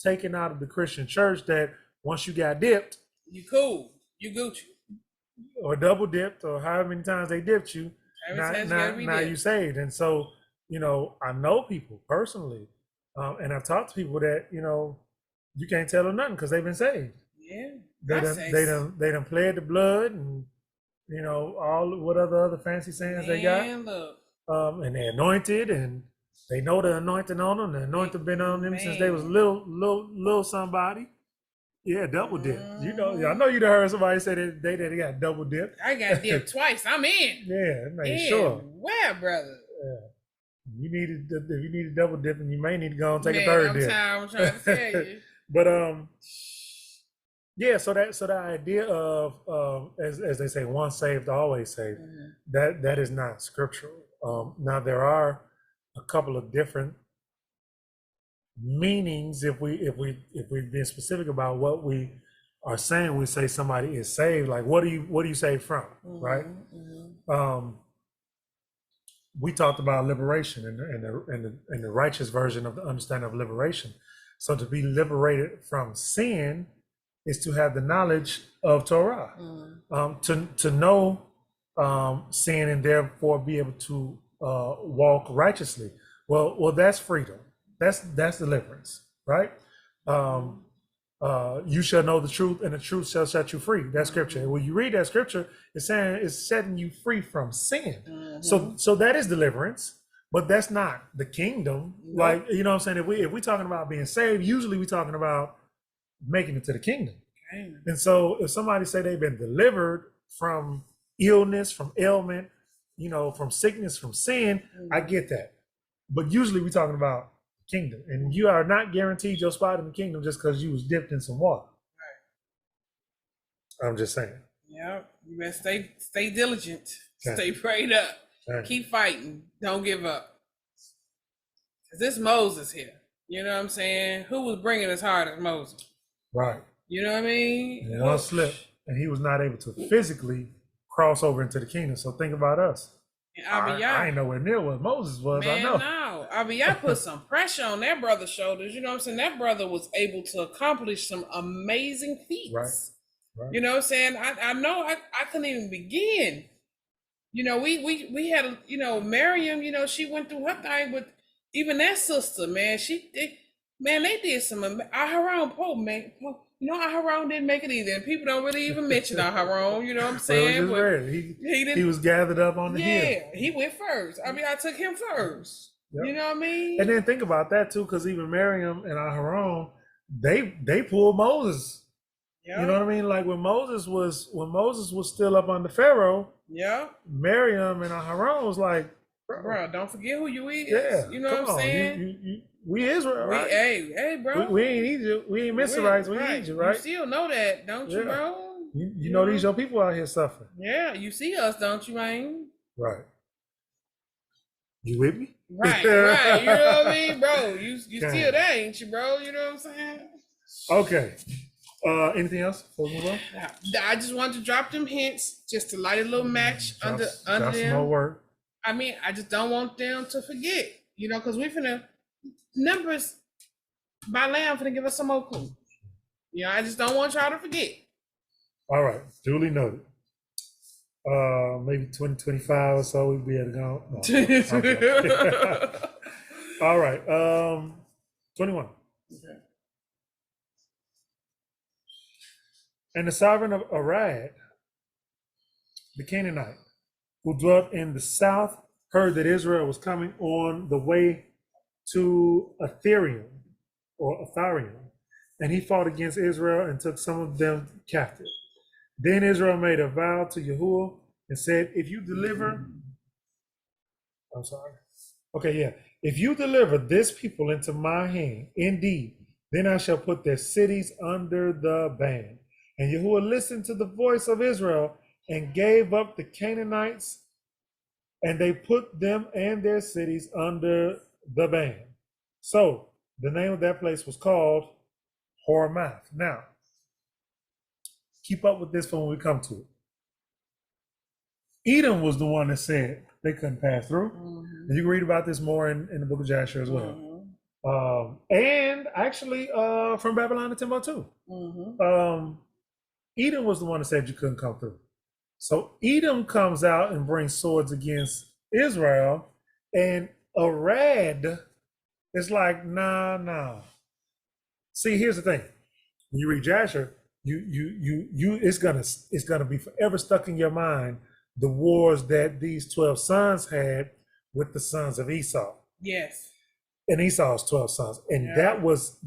taken out of the Christian church, that once you got dipped,
you cool, you Gucci,
or double dipped, or however many times they dipped you, now you saved. And so, you know, I know people personally, and I've talked to people that, you know, you can't tell them nothing because they've been saved. They done played the blood, and you know all what other fancy sayings they got. And they're anointed, and they know the anointing on them. The anointing been on them since they was little somebody. Yeah, double dip. You know, I know you done heard somebody say that they got double dip.
I got dipped twice. I'm in.
Sure.
Where, brother?
If you need a double dip, and you may need to go and take a third dip.
I'm trying to tell you.
But yeah, so the idea of as they say, once saved, always saved, that is not scriptural. Now there are a couple of different meanings if we've been specific about what we are saying. We say somebody is saved, like what do you save from, right? We talked about liberation and the righteous version of the understanding of liberation. So to be liberated from sin is to have the knowledge of Torah, to know sin and therefore be able to walk righteously. Well, that's freedom. That's deliverance, right? You shall know the truth, and the truth shall set you free. That's scripture. When you read that scripture, it's saying it's setting you free from sin. So that is deliverance. But that's not the kingdom. Like, you know what I'm saying? If we talking about being saved, usually we talking about making it to the kingdom. And so if somebody say they've been delivered from illness, from ailment, from sickness, from sin. I get that. But usually we're talking about kingdom. And you are not guaranteed your spot in the kingdom just because you was dipped in some water. Right. I'm just saying.
Yeah, you better stay diligent.
Okay.
Stay prayed up. Okay. Keep fighting. Don't give up. Cause this Moses here, you know what I'm saying? Who was bringing as hard as Moses?
Right.
You know what I mean?
And one slip, and he was not able to physically cross over into the kingdom. So think about us. I ain't nowhere near what Moses was.
Man,
I know.
No, Abiyah put some pressure on that brother's shoulders. You know what I'm saying? That brother was able to accomplish some amazing feats. Right. You know what I'm saying? I know I couldn't even begin. We had Miriam. She went through her thing, but even that sister, man, they did some. Aharon, man. Aharon didn't make it either, and people don't really even mention Aharon. You know what I'm saying?
Well, he was gathered up on the hill.
Yeah, he went first. I took him first. Yep. You know what I mean?
And then think about that too, because even Miriam and Aharon, they pulled Moses. Yep. You know what I mean? Like when Moses was still up under Pharaoh. Yeah. Miriam and Aharon was like,
bro, don't forget who you is.
Yeah,
you know what I'm saying?
We Israel, right?
Hey, bro.
We ain't Egypt. We ain't Mizrahites. We Egypt, right?
You still know that, don't you, bro?
You know these your people out here suffering.
Yeah, you see us, don't you, man?
Right. You with me?
Right. You know what I mean, bro? You still there, ain't you, bro? You know what I'm saying?
Okay. Anything else before we move on?
I just wanted to drop them hints just to light a little match under
them. Some more work.
I mean, I just don't want them to forget, because we finna numbers by lamb finna give us some more clues. I just don't want y'all to forget.
All right, duly noted. Maybe 2025 or so we'll be able to go. No, all right, 21. Okay. And the sovereign of Arad, the Canaanite, who dwelt in the south, heard that Israel was coming on the way to Atharium, and he fought against Israel and took some of them captive. Then Israel made a vow to Yahuwah and said, if you deliver this people into my hand, indeed, then I shall put their cities under the ban. And Yahuwah listened to the voice of Israel and gave up the Canaanites, and they put them and their cities under the ban. So the name of that place was called Hormath. Now, keep up with this for when we come to it. Edom was the one that said they couldn't pass through. Mm-hmm. And you can read about this more in the book of Jasher as well. Mm-hmm. And actually from Babylon to Timbuktu. Mm-hmm. Edom was the one that said you couldn't come through. So Edom comes out and brings swords against Israel, and Arad is like, nah. See, here's the thing. When you read Jasher, it's gonna be forever stuck in your mind the wars that these 12 sons had with the sons of Esau. Yes. And Esau's 12 sons. And that was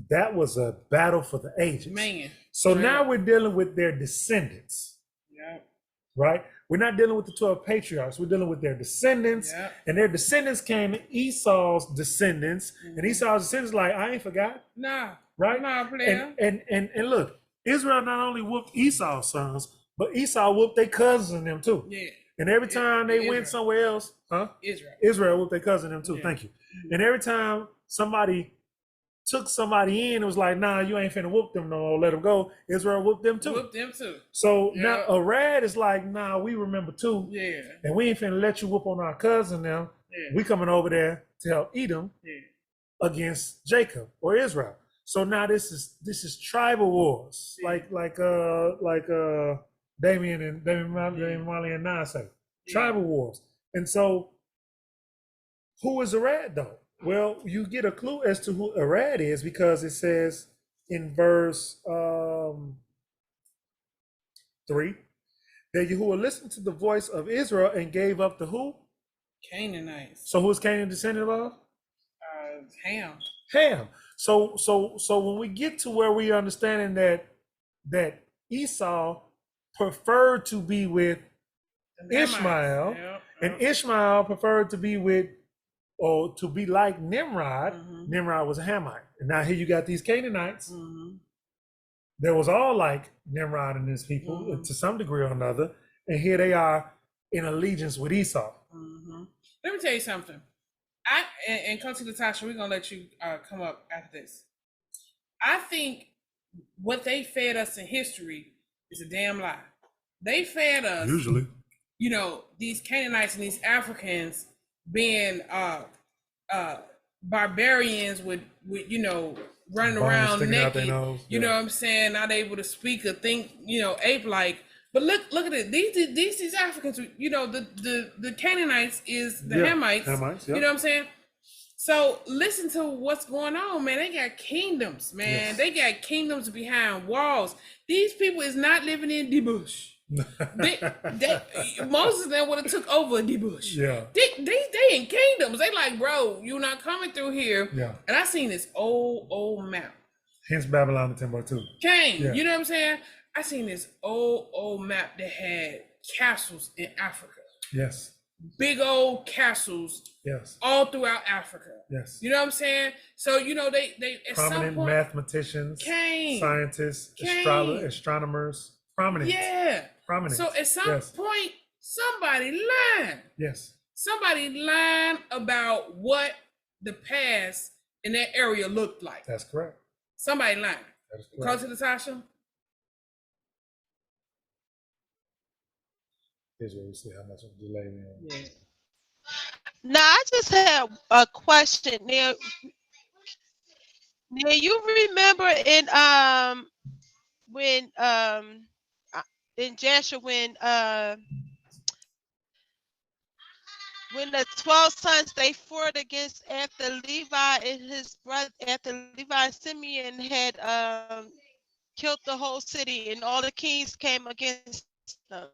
a battle for the ages. Man. So now we're dealing with their descendants. Yeah. Right? We're not dealing with the 12 patriarchs. We're dealing with their descendants. Yeah. And their descendants came to Esau's descendants. Mm-hmm. And Esau's descendants like, I ain't forgot. Nah. Right? Nah, player. And look, Israel not only whooped Esau's sons, but Esau whooped their cousins and them too. Yeah. And every time they went somewhere else, Israel whooped their cousin them too. Yeah. Thank you. Mm-hmm. And every time somebody took somebody in, it was like, nah, you ain't finna whoop them no more, let them go. Israel whooped them too. So now Arad is like, nah, we remember too. Yeah. And we ain't finna let you whoop on our cousin now. Yeah. We coming over there to help Edom against Jacob or Israel. So now this is tribal wars, like Damian Marley and Nas say, tribal wars. And so who is Arad though? Well, you get a clue as to who Arad is because it says in verse 3 that Yahuwah listened to the voice of Israel and gave up the who?
Canaanites.
So who's Canaan descendant of? Ham. So when we get to where we understanding that Esau preferred to be with Ishmael, And Ishmael preferred to be with, or to be like Nimrod. Nimrod was a Hamite. And now here you got these Canaanites. That was all like Nimrod and his people to some degree or another. And here they are in allegiance with Esau.
Let me tell you something. And Coach Latasha, we're going to let you come up after this. I think what they fed us in history is a damn lie. They fed us,
usually,
you know, these Canaanites and these Africans being barbarians with you know, running around naked, you know what I'm saying, not able to speak or think, you know, ape-like. But look at it. These Africans, you know, the Canaanites is the Hamites, you know what I'm saying? So listen to what's going on, man. They got kingdoms, man. They got kingdoms behind walls. These people is not living in the bush. Most of them would have took over the bush. They in kingdoms. They like, bro, you're not coming through here. And I seen this old map.
Hence Babylon and Timbuktu.
You know what I'm saying? I seen this old map that had castles in Africa. Big old castles. All throughout Africa. You know what I'm saying? So, you know, they at
prominent
some point,
mathematicians, scientists, astronomers, prominent. Prominent.
So at some point, somebody lied. Somebody lied about what the past in that area looked like.
That's correct.
Somebody lied.
That is correct.
Coach Latasha?
Here's where we see how much of a delay we have.
Now, I just have a question. Now you remember in Jasher when the 12 sons they fought against after Levi and his brother, after Levi and Simeon had killed the whole city and all the kings came against them.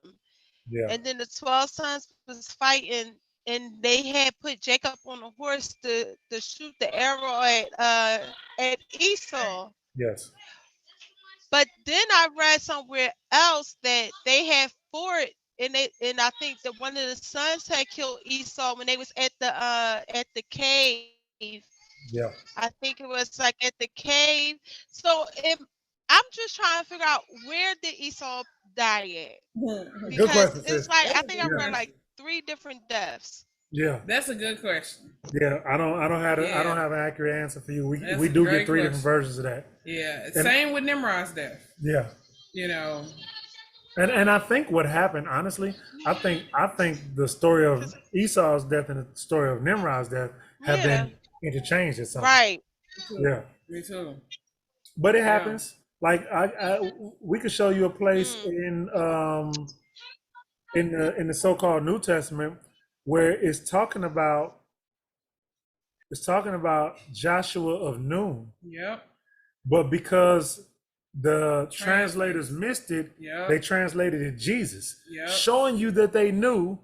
And then the 12 sons was fighting and they had put Jacob on a horse to shoot the arrow at Esau. But then I read somewhere else that they had fought and I think that one of the sons had killed Esau when they was at the cave. I think it was like at the cave. So I'm just trying to figure out, where did Esau die at? Because it's like, I think I read like 3 different deaths.
That's a good question.
I don't have an accurate answer for you. We do get 3 different versions of that.
Same with Nimrod's death. You know.
And I think what happened, honestly, I think the story of Esau's death and the story of Nimrod's death have been interchanged at some point.
Me too.
But it happens. Like we could show you a place in the so-called New Testament where it's talking about Joshua of Nun. But because the translators missed it, they translated it Jesus, showing you that they knew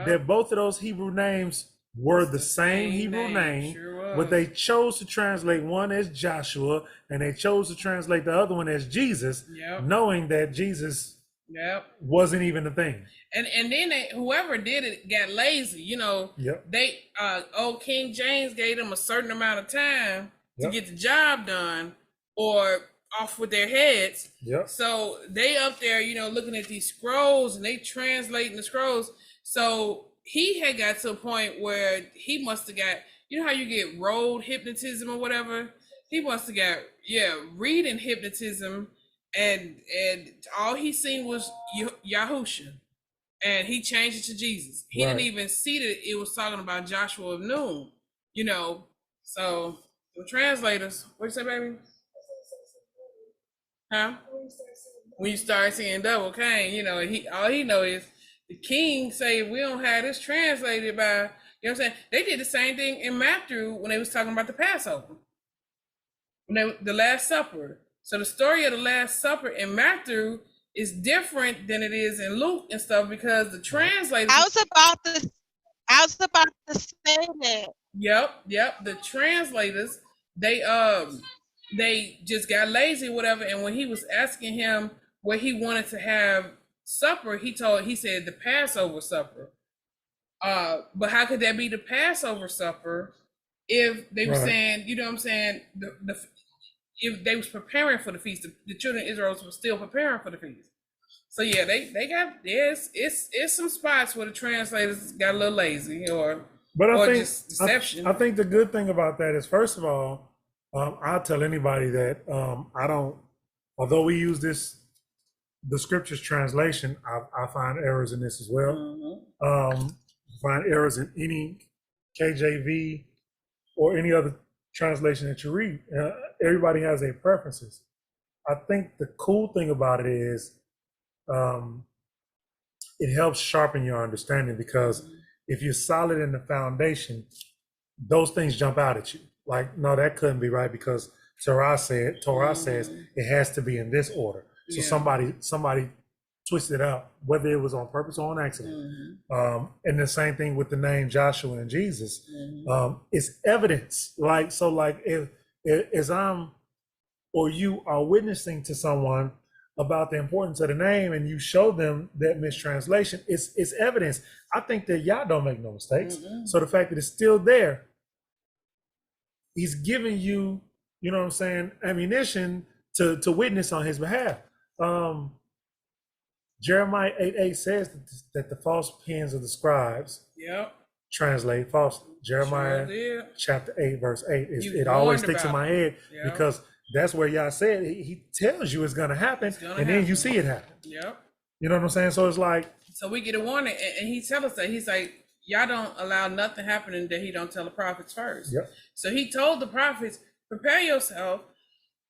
that both of those Hebrew names were the same Hebrew name, but they chose to translate one as Joshua and they chose to translate the other one as Jesus, knowing that Jesus wasn't even a thing.
And then whoever did it got lazy. You know, they old King James gave them a certain amount of time to get the job done or off with their heads. So they up there, you know, looking at these scrolls and they translating the scrolls. So he had got to a point where he must have got, you know how you get road hypnotism or whatever? He must have got, reading hypnotism, and all he seen was Yahusha. And he changed it to Jesus. He didn't even see that it was talking about Joshua of Nun, you know. So the translators, what you say, baby? Huh? When you start seeing double Cain, you know, all he know is the king say we don't have this translated by, you know what I'm saying? They did the same thing in Matthew when they was talking about the Passover. When the Last Supper. So the story of the Last Supper in Matthew is different than it is in Luke and stuff because the translators.
I was about to say that.
Yep. The translators, they just got lazy or whatever. And when he was asking him where he wanted to have supper, he said the Passover supper. But how could that be the Passover supper if they were saying, you know what I'm saying, if they was preparing for the feast, the children of Israel was still preparing for the feast. So yeah, they got it's some spots where the translators got a little lazy or just deception.
I think the good thing about that is, first of all, I'll tell anybody that I don't, although we use the scriptures translation, I find errors in this as well. Find errors in any KJV or any other translation that you read. Everybody has their preferences. I think the cool thing about it is it helps sharpen your understanding, because if you're solid in the foundation, those things jump out at you. Like, no, that couldn't be right, because Torah says it has to be in this order. So somebody twisted up, whether it was on purpose or on accident. And the same thing with the name Joshua and Jesus. It's evidence. Like, so like if as I'm or you are witnessing to someone about the importance of the name and you show them that mistranslation, it's evidence. I think that Yah don't make no mistakes. So the fact that it's still there, he's giving you, you know what I'm saying, ammunition to witness on his behalf. Jeremiah 8:8 says that the false pens of the scribes translate falsely. Jeremiah chapter 8 verse 8. It always sticks in my head because that's where Yah said he tells you it's gonna happen, and then you see it happen. You know what I'm saying? So it's like,
so we get a warning, and he tells us that he's like, y'all don't allow nothing happening that he don't tell the prophets first. So he told the prophets, prepare yourself,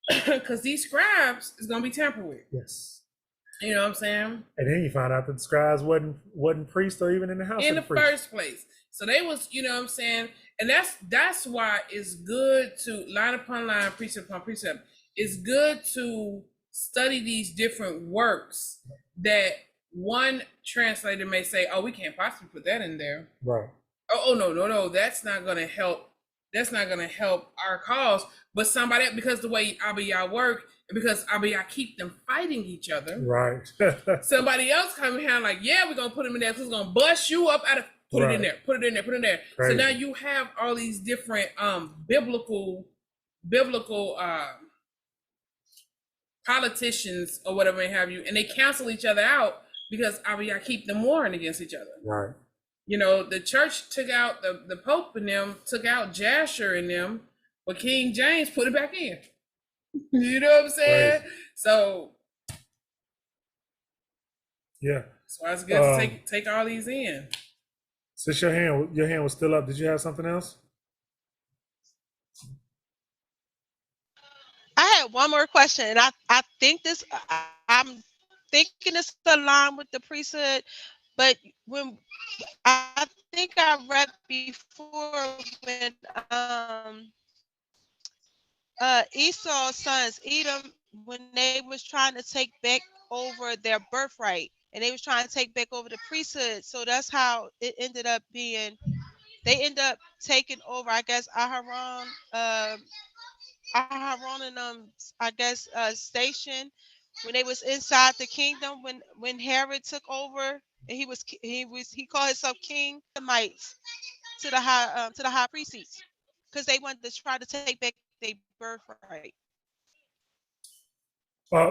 because these scribes is gonna be tampered with. You know what I'm saying? And
then you find out that the scribes wasn't priests or even in the house
in the first place. So they was, you know what I'm saying? And that's why it's good to line upon line, precept upon precept. It's good to study these different works that one translator may say, oh, we can't possibly put that in there. Oh, no, that's not gonna help. That's not gonna help our cause. But somebody, because the way Abiyah work, because Abiyah keep them fighting each other. Somebody else coming here like, yeah, we're gonna put them in there because it's gonna bust you up out of put it in there, put it in there, put it in there. Crazy. So now you have all these different biblical politicians or whatever may have you, and they cancel each other out because Abiyah keep them warring against each other. You know, the church took out the Pope and them, took out Jasher and them, but King James put it back in. You know what I'm saying? Crazy. So that's why it's good to take all these in.
Since your hand was still up, did you have something else?
I had one more question, and I think I'm thinking this aligned with the priesthood, but when I think I read before when Esau's sons, Edom, when they was trying to take back over their birthright, and they was trying to take back over the priesthood, so that's how it ended up being. They end up taking over, I guess, Aharon and I guess station when they was inside the kingdom when Herod took over, and he called himself king. Mites to the high priest seats because they wanted to try to take back their birthright.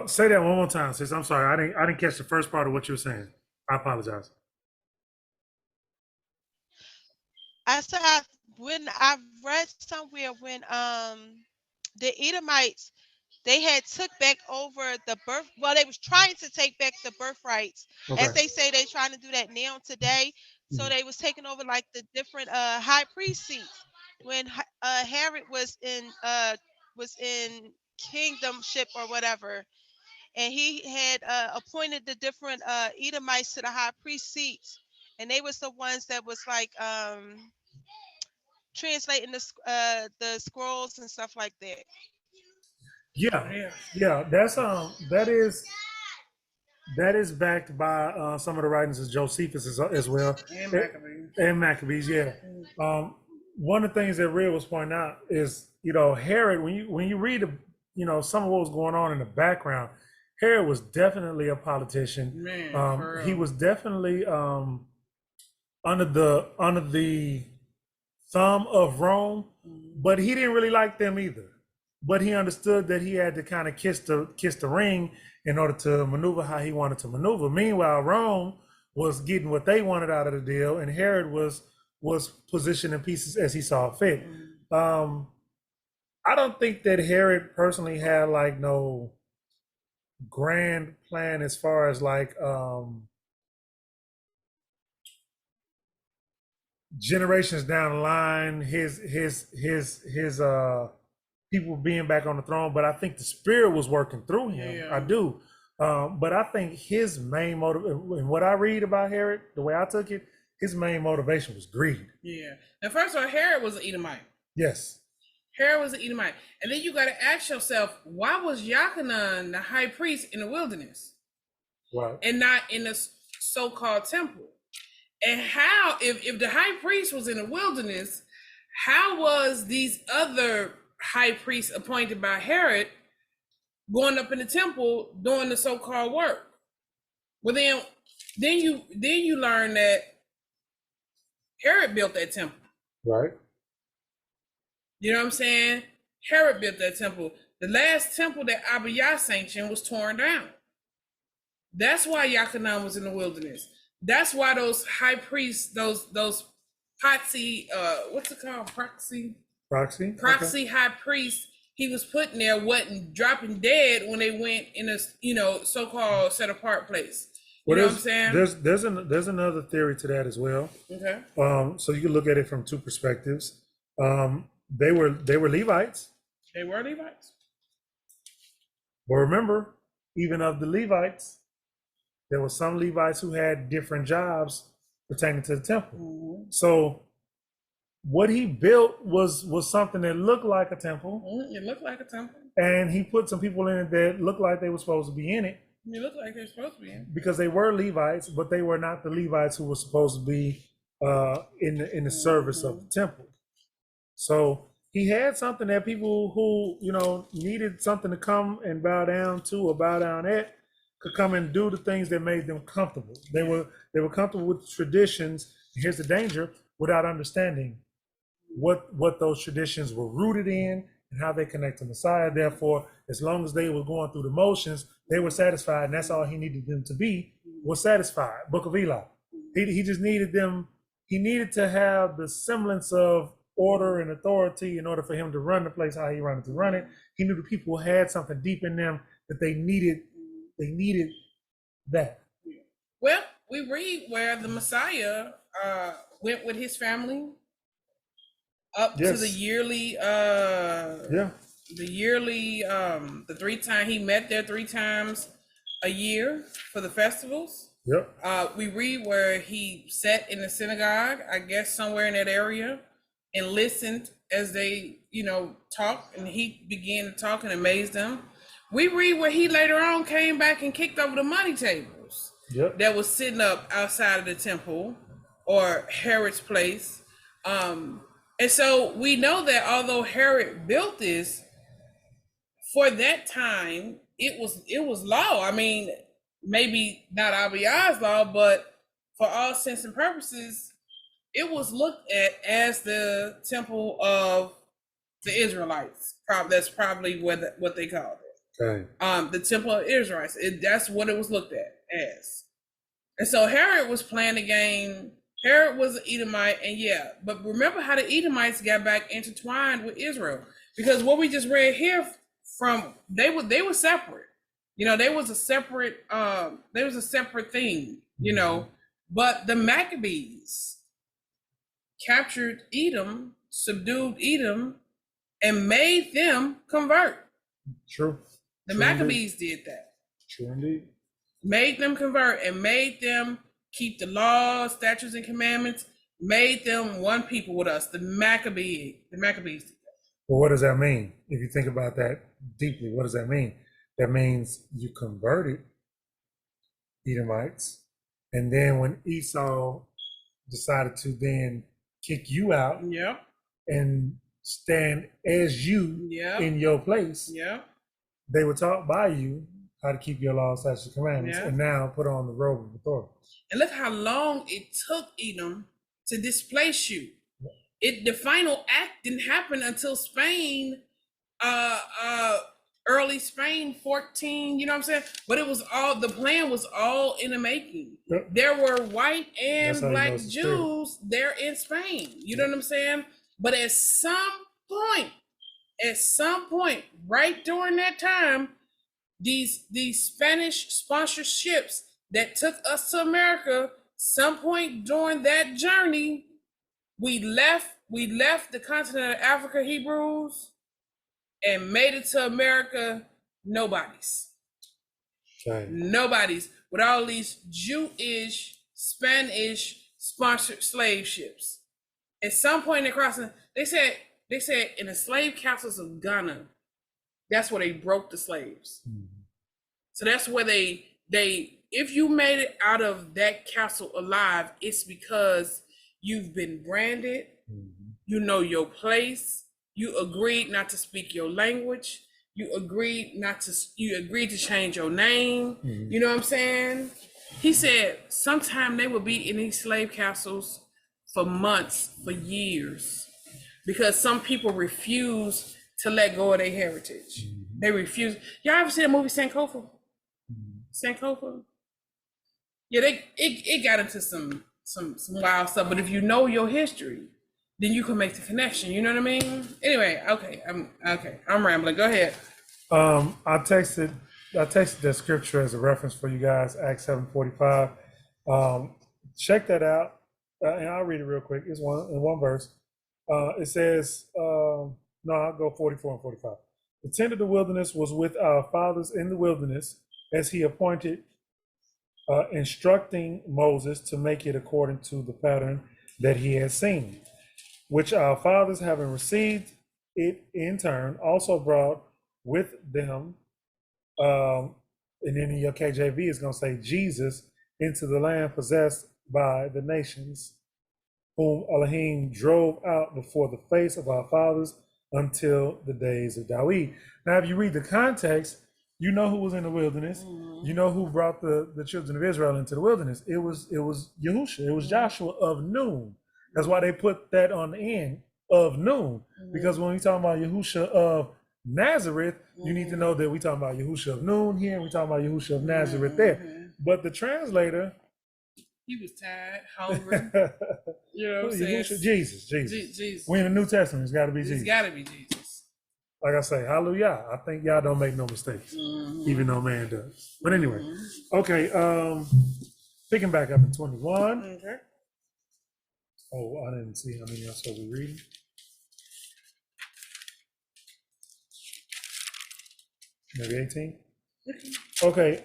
Say that one more time, sis. I'm sorry, I didn't catch the first part of what you were saying. I apologize.
I said when I read somewhere when the Edomites, they had took back over the they was trying to take back the birthrights. As they say, they trying to do that now today. So they was taking over like the different high priest seats when Herod was in kingdomship or whatever, and he had appointed the different Edomites to the high priest seats, and they was the ones that was like translating the scrolls and stuff like that.
That is backed by some of the writings of Josephus as well, and Maccabees. One of the things that Red was pointing out is, you know, Herod, when you read some of what was going on in the background, Herod was definitely a politician. He was definitely under the thumb of Rome, but he didn't really like them either. But he understood that he had to kind of kiss the ring in order to maneuver how he wanted to maneuver. Meanwhile, Rome was getting what they wanted out of the deal, and Herod was positioned in pieces as he saw fit. I don't think that Herod personally had like no grand plan as far as like generations down the line, his people being back on the throne, but I think the spirit was working through him.
Yeah.
I do. But I think his main motive, and what I read about Herod, the way I took it, his main motivation was greed.
Yeah. Now, first of all, Herod was an Edomite.
Yes.
Herod was an Edomite. And then you got to ask yourself, why was Yochanan the high priest in the wilderness?
Right.
And not in the so-called temple? And how, if the high priest was in the wilderness, how was these other high priests appointed by Herod going up in the temple doing the so-called work? Well, then you learn that Herod built that temple.
Right.
You know what I'm saying? Herod built that temple. The last temple that Abiyah sanctioned was torn down. That's why Yochanan was in the wilderness. That's why those high priests, those proxy, what's it called? Proxy okay. High priests, he was put in there, wasn't dropping dead when they went in a so-called set apart place. You know what I'm saying?
There's another theory to that as well.
Okay.
So you can look at it from two perspectives. They were Levites.
They were Levites.
But remember, even of the Levites, there were some Levites who had different jobs pertaining to the temple.
Mm-hmm.
So what he built was something that looked like a temple.
Mm-hmm. It looked like a temple. And
he put some people in it that looked like they were supposed to be in it.
It looked like they were supposed to be in it.
Because they were Levites, but they were not the Levites who were supposed to be in the service of the temple. So he had something that people who, needed something to come and bow down to or bow down at could come and do the things that made them comfortable. They were comfortable with traditions. Here's the danger: without understanding what those traditions were rooted in and how they connect to Messiah. Therefore, as long as they were going through the motions, they were satisfied, and that's all he needed them to be, was satisfied. Book of Eli. He just needed them. He needed to have the semblance of order and authority in order for him to run the place how he wanted to run it. He knew the people had something deep in them that they needed. They needed that.
Well, we read where the Messiah went with his family up to the yearly the 3 times he met there 3 times a year for the festivals.
Yep.
We read where he sat in the synagogue, I guess somewhere in that area, and listened as they, talked, and he began to talk and amaze them. We read where he later on came back and kicked over the money tables that was sitting up outside of the temple or Herod's place. And so we know that although Herod built this, for that time, it was law. I mean, maybe not Abiyah's law, but for all sense and purposes, it was looked at as the temple of the Israelites. That's probably what they called it.
Okay.
The temple of Israelites. That's what it was looked at as. And so Herod was playing the game. Herod was an Edomite, and but remember how the Edomites got back intertwined with Israel, because what we just read here from they were separate. There was a separate thing. But the Maccabees captured Edom, subdued Edom, and made them convert.
True.
The Maccabees did that.
True indeed.
Made them convert and made them keep the laws, statutes, and commandments. Made them one people with us. The Maccabees did that.
Well, what does that mean? If you think about that deeply, what does that mean? That means you converted Edomites, and then when Esau decided to then kick you out and stand as you in your place, they were taught by you how to keep your laws, statutes, and commandments,
Yeah.
and now put on the robe of authority.
And look how long it took Edom to displace you. The final act didn't happen until Spain, early Spain, 14, you know what I'm saying? But it was all, the plan was all in the making.
Yep.
There were white and
That's how you know
black
it's the spirit.
Jews there in Spain. You know what I'm saying? But at some point, right during that time, these Spanish sponsorships that took us to America, some point during that journey, we left the continent of Africa, Hebrews, and made it to America, nobody's.
Okay.
Nobody's, with all these Jewish, Spanish sponsored slave ships. At some point in the crossing, they said in the slave castles of Ghana, that's where they broke the slaves. So that's where they if you made it out of that castle alive, it's because you've been branded, you know your place, you agreed not to speak your language, you agreed to change your name. You know what I'm saying? He said sometime they would be in these slave castles for months, for years, because some people refuse to let go of their heritage. They refuse. Y'all ever see the movie Sankofa? Sankofa? Yeah, it got into some wild stuff, but if you know your history, then you can make the connection. You know what I mean? Anyway, I'm rambling. Go ahead.
I texted that scripture as a reference for you guys, Acts 7:45. Check that out, and I'll read it real quick. It's one verse. It says, no, I'll go 44 and 45. The tent of the wilderness was with our fathers in the wilderness, as he appointed, instructing Moses to make it according to the pattern that he had seen, which our fathers, having received it in turn, also brought with them, and then in your KJV is going to say Jesus, into the land possessed by the nations, whom Elohim drove out before the face of our fathers until the days of Dawid. Now, if you read the context, you know who was in the wilderness. You know who brought the children of Israel into the wilderness. It was Yahusha. It was Joshua of Nun. That's why they put that on the end of Nun. Because when we talk about Yahusha of Nazareth, you need to know that we talking about Yahusha of Nun here, and we talking about Yahusha of Nazareth there. But the translator,
he was tired, hungry. You know what I'm saying?
Jesus. We in the New Testament. It's got to be Jesus.
It's got to be Jesus.
Like I say, hallelujah. I think y'all don't make no mistakes, even though man does. But anyway, okay. Picking back up in 21.
Okay.
Oh, I didn't see how many else are we reading. Maybe 18. Okay.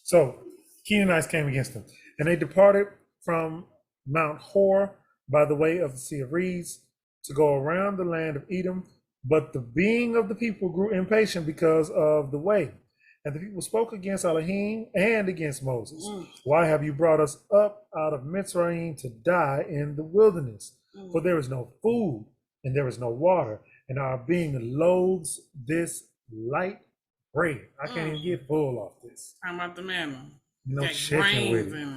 So Canaanites came against them, and they departed from Mount Hor by the way of the Sea of Reeds to go around the land of Edom. But the being of the people grew impatient because of the way. And the people spoke against Elohim and against Moses. Why have you brought us up out of Mitzrayim to die in the wilderness? For there is no food and there is no water, and our being loathes this light bread. I can't even get full off this.
How about the manna?
No
Got
chicken with it.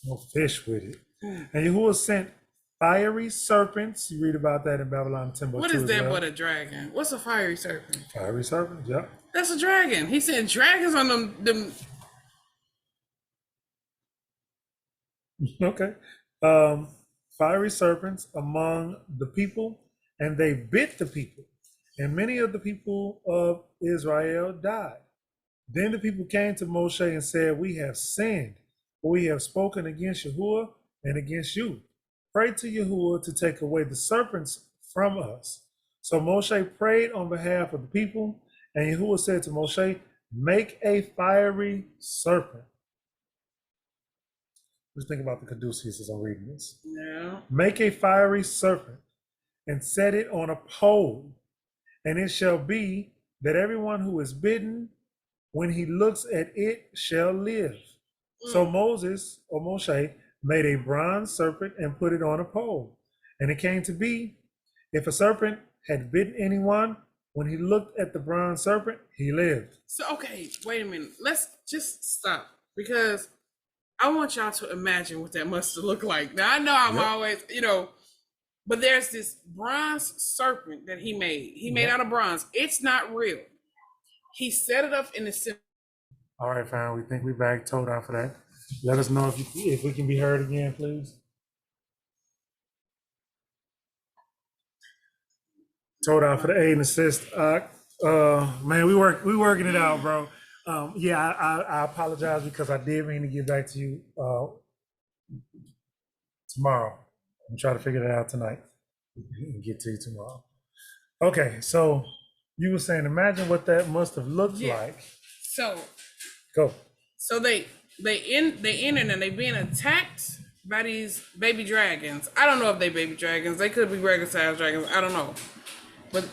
No fish with it. And Yahuwah sent fiery serpents. You read about that in Babylon Timber.
What is that but a dragon? What's a fiery serpent?
Fiery serpent, yeah.
That's a dragon. He sent dragons on them.
Okay. Fiery serpents among the people, and they bit the people. And many of the people of Israel died. Then the people came to Moshe and said, we have sinned, for we have spoken against Yahuwah and against you. Pray to Yahuwah to take away the serpents from us. So Moshe prayed on behalf of the people, and Yahuwah said to Moshe, make a fiery serpent. Just think about the caduceus as I'm reading this.
Yeah.
Make a fiery serpent and set it on a pole, and it shall be that everyone who is bitten, when he looks at it, shall live. So Moshe made a bronze serpent and put it on a pole. And it came to be, if a serpent had bitten anyone, when he looked at the bronze serpent, he lived.
So, okay, wait a minute. Let's just stop because I want y'all to imagine what that must have looked like. Now, I know I'm always, but there's this bronze serpent that he made. He made out of bronze. It's not real. He set it up in the center.
All right, fine. We think we back. Told out for that. Let us know if we can be heard again, please. Told out for the aid and assist. Man, we working it out, bro. Yeah, I apologize because I did mean to get back to you tomorrow. I'm trying to figure that out tonight and get to you tomorrow. Okay, so you were saying, imagine what that must have looked like.
So
Go.
So they in and they being attacked by these baby dragons. I don't know if they baby dragons. They could be regular sized dragons. I don't know. But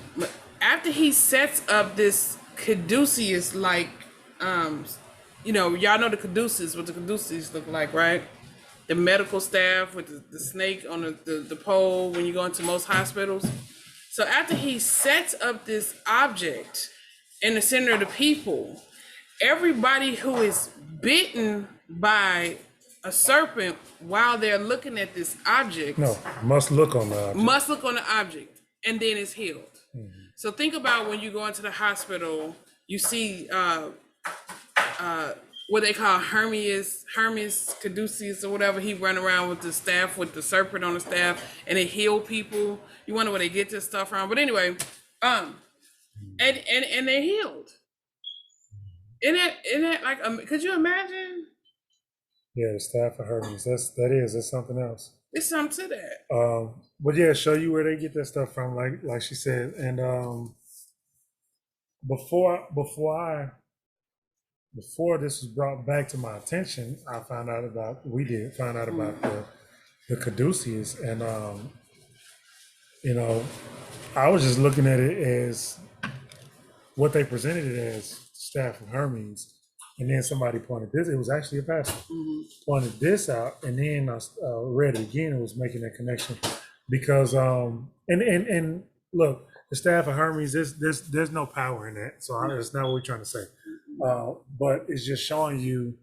after he sets up this caduceus, like y'all know the caduceus, what the caduceus look like, right? The medical staff with the snake on the pole when you go into most hospitals. So after he sets up this object in the center of the people, everybody who is bitten by a serpent while they're looking at this object
must look on the
object and then it's healed. So think about when you go into the hospital, you see what they call Hermes caduceus or whatever. He run around with the staff with the serpent on the staff and it heal people. You wonder where they get this stuff from. But anyway, and they're healed. Isn't that like, could you imagine?
Yeah, the staff of Hermes. That's something else.
There's something to that.
But yeah, show you where they get that stuff from, like she said. And before this was brought back to my attention, we did find out about the caduceus, and I was just looking at it as what they presented it as, staff of Hermes, and then somebody pointed this. It was actually a pastor pointed this out, and then I read it again. It was making that connection because and look, the staff of Hermes. There's no power in that, so that's not what we're trying to say. But it's just showing you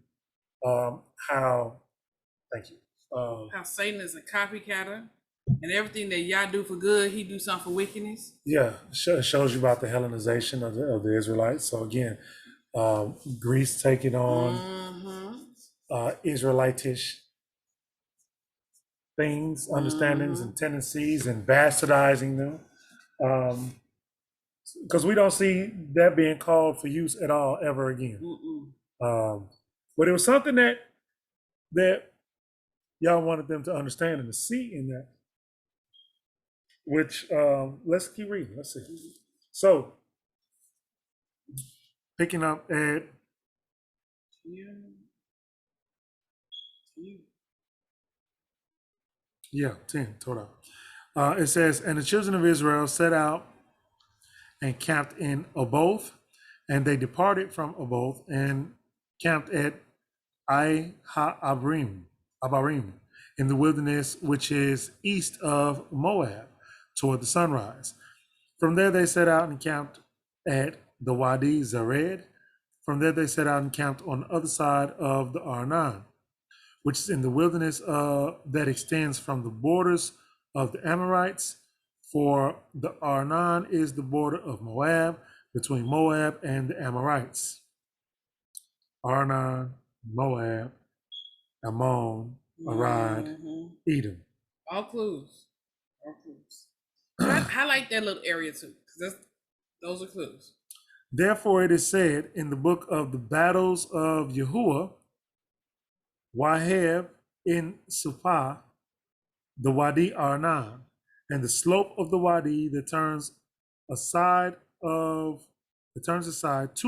how. Thank you.
How Satan is a copycatter, and everything that y'all do for good, he do something for wickedness.
Yeah, it shows you about the Hellenization of the Israelites. So again, Greece taking on Israelitish things, understandings, and tendencies, and bastardizing them. Because we don't see that being called for use at all ever again. But it was something that y'all wanted them to understand and to see in that. Which let's keep reading. Let's see. So picking up at Yeah, 10, total. It says, and the children of Israel set out and camped in Oboth, and they departed from Oboth and camped at Abarim in the wilderness, which is east of Moab, toward the sunrise. From there they set out and camped at the Wadi Zered. From there they set out and camped on the other side of the Arnon, which is in the wilderness that extends from the borders of the Amorites. For the Arnon is the border of Moab, between Moab and the Amorites. Arnon, Moab, Ammon, Arad, Edom.
All clues. Highlight that little area too, because those are clues.
Therefore it is said in the book of the battles of Yahuwah, Waheb in Supah, the Wadi Arnon, and the slope of the Wadi that turns aside to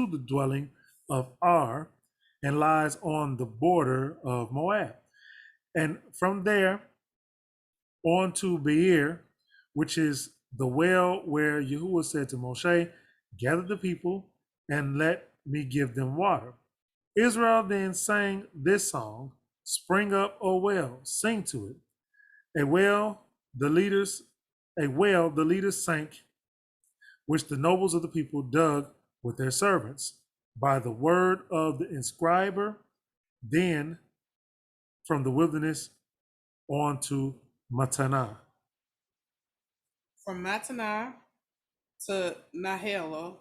the dwelling of Ar, and lies on the border of Moab. And from there on to Beer, which is the well where Yahuwah said to Moshe, gather the people and let me give them water. Israel then sang this song, spring up, O well, sing to it. A well the leaders sank which the nobles of the people dug with their servants, by the word of the inscriber, then from the wilderness on to Mattanah.
From Mattanah to Nahala,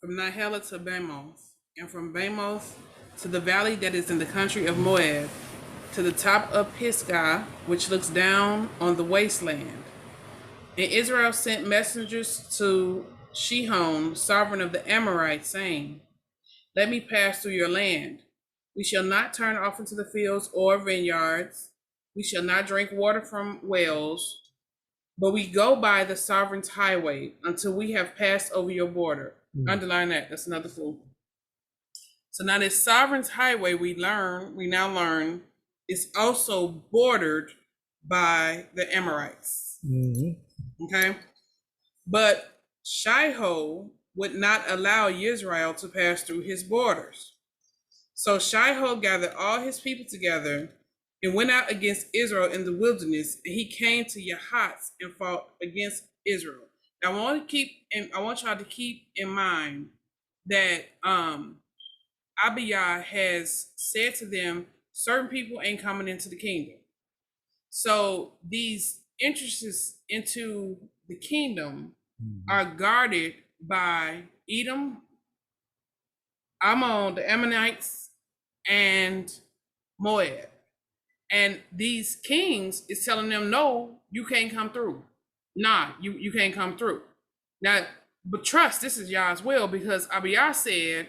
from Nahala to Bamoth, and from Bamoth to the valley that is in the country of Moab, to the top of Pisgah, which looks down on the wasteland. And Israel sent messengers to Shihon, sovereign of the Amorites, saying, let me pass through your land. We shall not turn off into the fields or vineyards. We shall not drink water from wells, but we go by the sovereign's highway until we have passed over your border. Underline that. That's another clue. So now this sovereign's highway we now learn is also bordered by the Amorites. Okay. But Shihon would not allow Israel to pass through his borders. So Shihon gathered all his people together and went out against Israel in the wilderness, and he came to Yahatz and fought against Israel. Now I want y'all to keep in mind that Abiyah has said to them, certain people ain't coming into the kingdom. So these entrances into the kingdom are guarded by Edom, Ammon, the Ammonites, and Moab. And these kings is telling them, no, you can't come through. Nah, you can't come through. Now, but trust, this is Yah's will, because Abiyah said,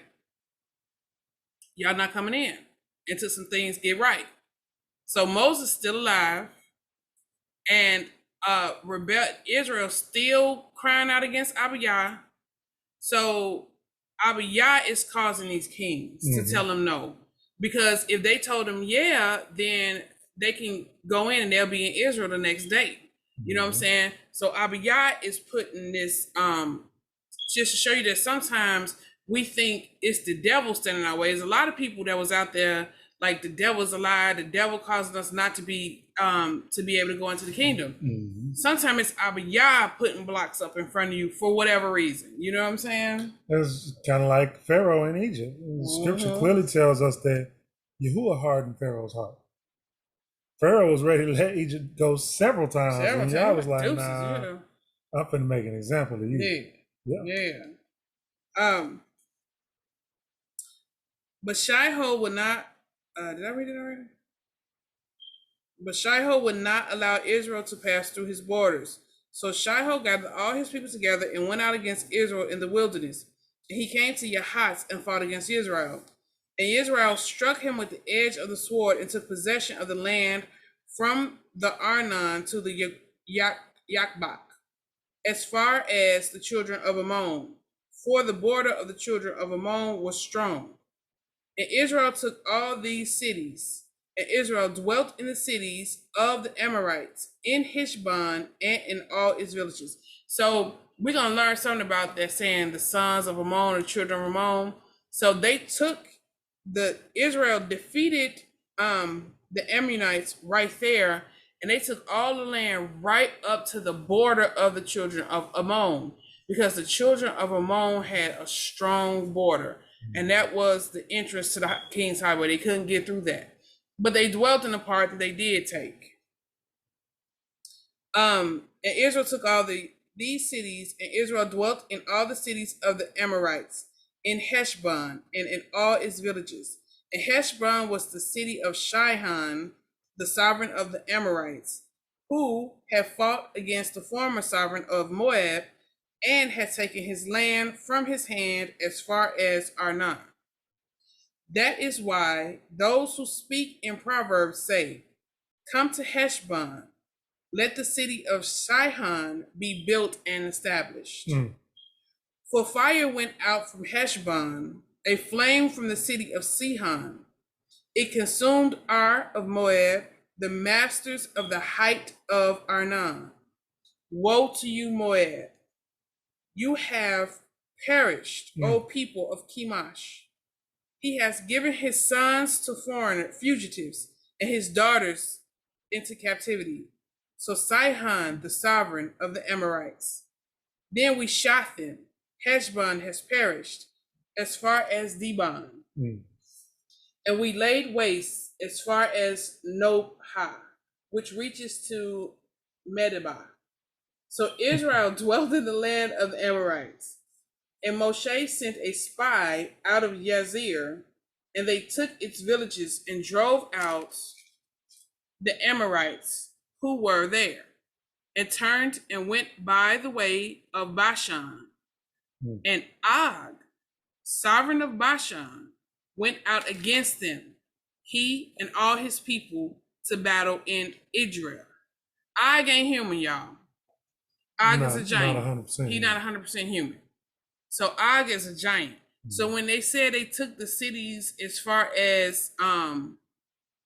y'all not coming in until some things get right. So Moses still alive, and Israel still crying out against Abiyah. So Abiyah is causing these kings to tell them no. Because if they told them yeah, then they can go in and they'll be in Israel the next day. You know what I'm saying? So Abiyah is putting this, just to show you that sometimes we think it's the devil standing in our way. There's a lot of people that was out there like the devil's a lie, the devil causing us not to be able to go into the kingdom. Sometimes it's Abiyah putting blocks up in front of you for whatever reason. You know what I'm saying?
It's kind of like Pharaoh in Egypt. Scripture clearly tells us that Yahuwah hardened Pharaoh's heart. Pharaoh was ready to let Egypt go several times. And Yah was like, nah, I'm finna make an example of you.
But Shihon would not, did I read it already? But Shihon would not allow Israel to pass through his borders. So Shihon gathered all his people together and went out against Israel in the wilderness. And he came to Yahatz and fought against Israel. And Israel struck him with the edge of the sword and took possession of the land from the Arnon to the Yakbak, as far as the children of Ammon. For the border of the children of Ammon was strong. And Israel took all these cities. And Israel dwelt in the cities of the Amorites, in Heshbon, and in all its villages. So we're going to learn something about that, saying the sons of Ammon, the children of Ammon. So they took Israel defeated the Ammonites right there, and they took all the land right up to the border of the children of Ammon, because the children of Ammon had a strong border, and that was the entrance to the King's Highway. They couldn't get through that. But they dwelt in the part that they did take. And Israel took all these cities, and Israel dwelt in all the cities of the Amorites, in Heshbon, and in all its villages. And Heshbon was the city of Shihon, the sovereign of the Amorites, who had fought against the former sovereign of Moab, and had taken his land from his hand as far as Arnon. That is why those who speak in Proverbs say, come to Heshbon, let the city of Shihon be built and established. For fire went out from Heshbon, a flame from the city of Sihon. It consumed Ar of Moab, the masters of the height of Arnon. Woe to you, Moab! You have perished, O people of Chemosh. He has given his sons to foreign fugitives and his daughters into captivity. So Sihon, the sovereign of the Amorites, Then we shot them. Heshbon has perished as far as Dibon. And we laid waste as far as Nobha, which reaches to Medeba. So Israel dwelt in the land of the Amorites. And Moshe sent a spy out of Yazir, and they took its villages and drove out the Amorites who were there, and turned and went by the way of Bashan. And Og, sovereign of Bashan, went out against them, he and all his people, to battle in Idril. Og ain't human, y'all. Og is a giant. He's not 100% human. So Og is a giant. So when they said they took the cities as far as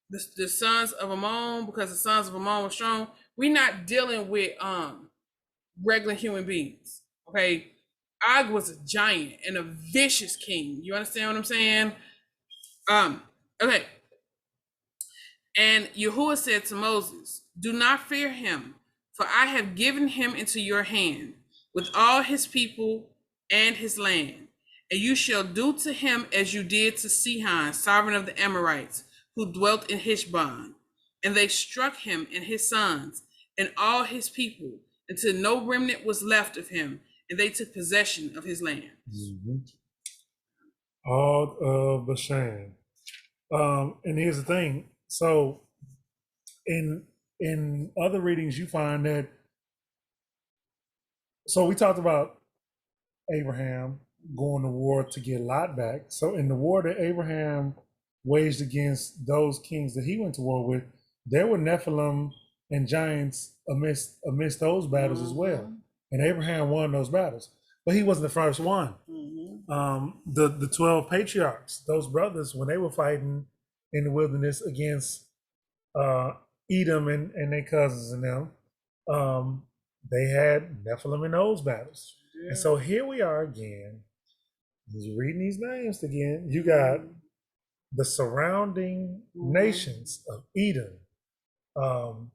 the sons of Ammon, because the sons of Ammon were strong, we're not dealing with regular human beings. Okay. Og was a giant and a vicious king. You understand what I'm saying? Okay. And Yahuwah said to Moses, do not fear him, for I have given him into your hand with all his people and his land. And you shall do to him as you did to Sihon, sovereign of the Amorites, who dwelt in Heshbon. And they struck him and his sons and all his people until no remnant was left of him, and they took possession of his land.
Og of Bashan. And here's the thing. So in other readings, you find that, so we talked about Abraham going to war to get Lot back. So in the war that Abraham waged against those kings that he went to war with, there were Nephilim and giants amidst those battles as well. And Abraham won those battles, but he wasn't the first one. The 12 patriarchs, those brothers, when they were fighting in the wilderness against Edom and their cousins and them, they had Nephilim in those battles. And so here we are again, just reading these names again. You got the surrounding nations of Edom,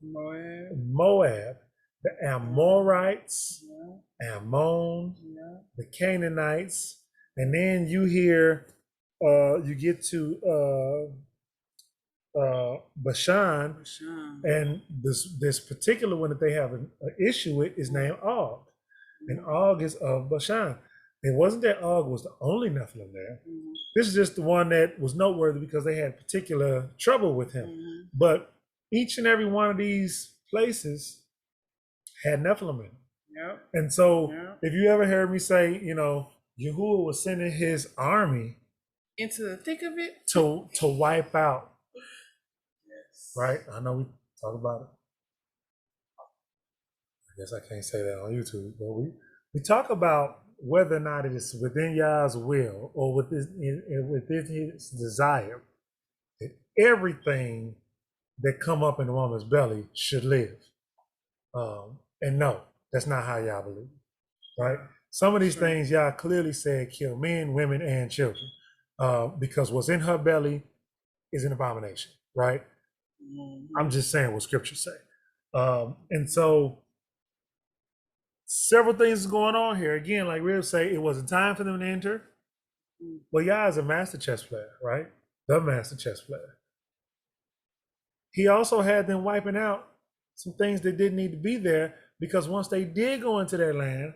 Moab, the Amorites, Ammon, the Canaanites, and then you hear, you get to Bashan, and this particular one that they have an issue with is named Og, and Og is of Bashan. It wasn't that Og was the only Nephilim there. This is just the one that was noteworthy because they had particular trouble with him. But each and every one of these places had Nephilim in it. And so if you ever heard me say, Yahuwah was sending his army
into the thick of it
to wipe out. Right? I know we talk about it. I guess I can't say that on YouTube, but we talk about whether or not it is within Yah's will or within his desire that everything that come up in the woman's belly should live. And no, that's not how Yah believe, right? Some of these things Yah clearly said kill men, women, and children, because what's in her belly is an abomination, right? I'm just saying what scriptures say. And so several things is going on here. Again, like we'll say, it wasn't time for them to enter. Well, Yah is a master chess player, right? The master chess player. He also had them wiping out some things that didn't need to be there, because once they did go into their land,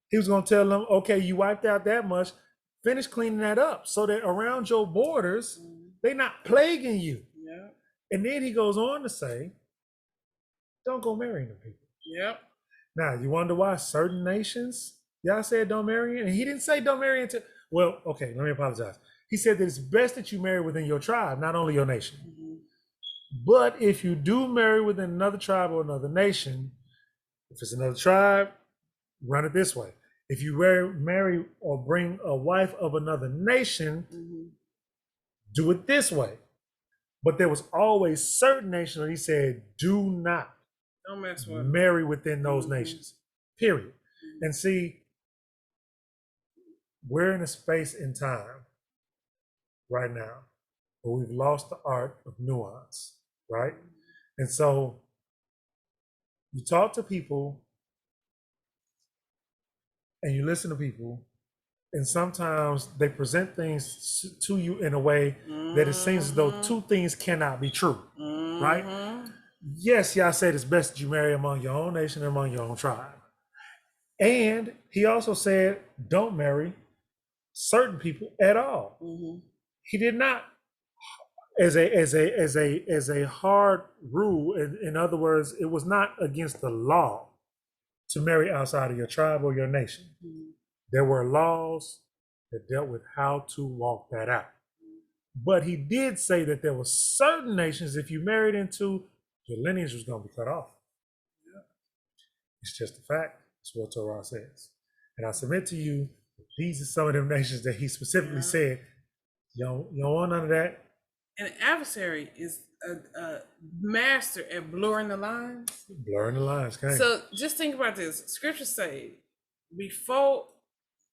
he was going to tell them, okay, you wiped out that much, finish cleaning that up so that around your borders, they're not plaguing you. And then he goes on to say, don't go marrying the people. Now, you wonder why certain nations, Yah said don't marry, and he didn't say don't marry into, well, okay, let me apologize. He said that it's best that you marry within your tribe, not only your nation. But if you do marry within another tribe or another nation, if it's another tribe, run it this way. If you marry or bring a wife of another nation, do it this way. But there was always certain nations where he said, do not marry within those nations, period. And see, we're in a space in time right now where we've lost the art of nuance, right? And so you talk to people and you listen to people, and sometimes they present things to you in a way that it seems as though two things cannot be true, right? Yes, Yah said it's best that you marry among your own nation and among your own tribe. And he also said, don't marry certain people at all. He did not, as a hard rule. In other words, it was not against the law to marry outside of your tribe or your nation. There were laws that dealt with how to walk that out. But he did say that there were certain nations, if you married into, your lineage was going to be cut off. It's just a fact. It's what Torah says. And I submit to you, these are some of them nations that he specifically said, you don't want none of that.
An adversary is a master at blurring the lines.
Blurring the lines, okay?
So just think about this. Scripture say, before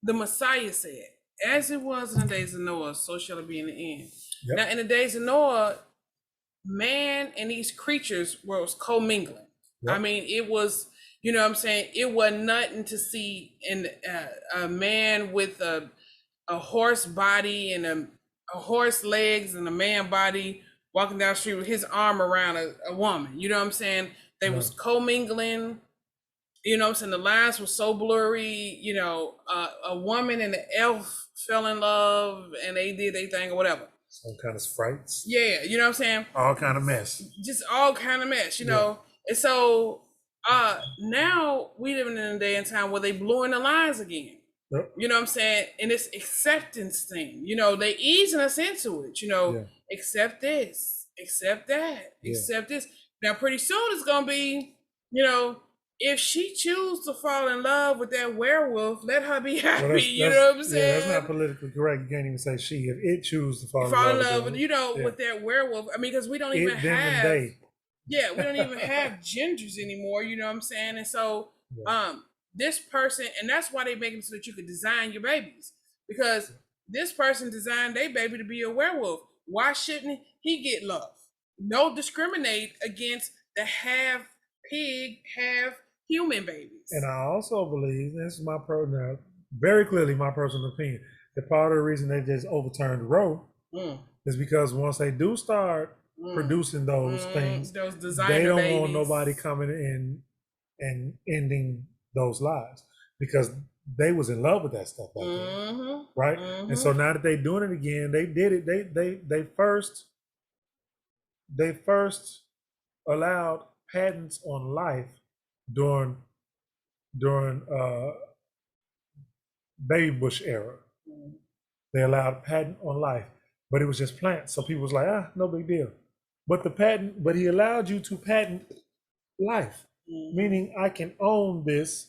the Messiah said, as it was in the days of Noah, so shall it be in the end.
Yep.
Now, in the days of Noah, man and these creatures was commingling.
Yep.
I mean, it was, you know what I'm saying? It wasn't nothing to see in a man with a horse body and a horse legs and a man body walking down the street with his arm around a woman. You know what I'm saying? They was commingling. You know what I'm saying? The lines were so blurry. You know, a woman and an elf fell in love and they did their thing or whatever.
Some kind of sprites.
Yeah, you know what I'm saying?
All kind of mess.
Just all kind of mess, you know? And so now we living in a day and time where they blowing the lines again.
Yep.
You know what I'm saying? And it's acceptance thing. You know, they easing us into it, you know, accept this, accept that, accept this. Now pretty soon it's gonna be, you know, if she choose to fall in love with that werewolf, let her be happy.
Well,
you know what I'm saying?
Yeah, that's not politically correct. You can't even say she. If it chooses to fall
in love with, you know, with that werewolf. I mean, because we don't even have. Yeah, we don't even have genders anymore. You know what I'm saying? And so, this person, and that's why they make it so that you could design your babies, because this person designed their baby to be a werewolf. Why shouldn't he get love? No discriminate against the half pig, half human babies.
And I also believe, this is my very clearly my personal opinion, that part of the reason they just overturned Roe is because once they do start producing those things, they don't want nobody coming in and ending those lives, because they was in love with that stuff back then, right? And so now that they're doing it again, they did it. They first allowed patents on life during baby bush era. They allowed patent on life, but it was just plants. So people was like, no big deal. But he allowed you to patent life, meaning I can own this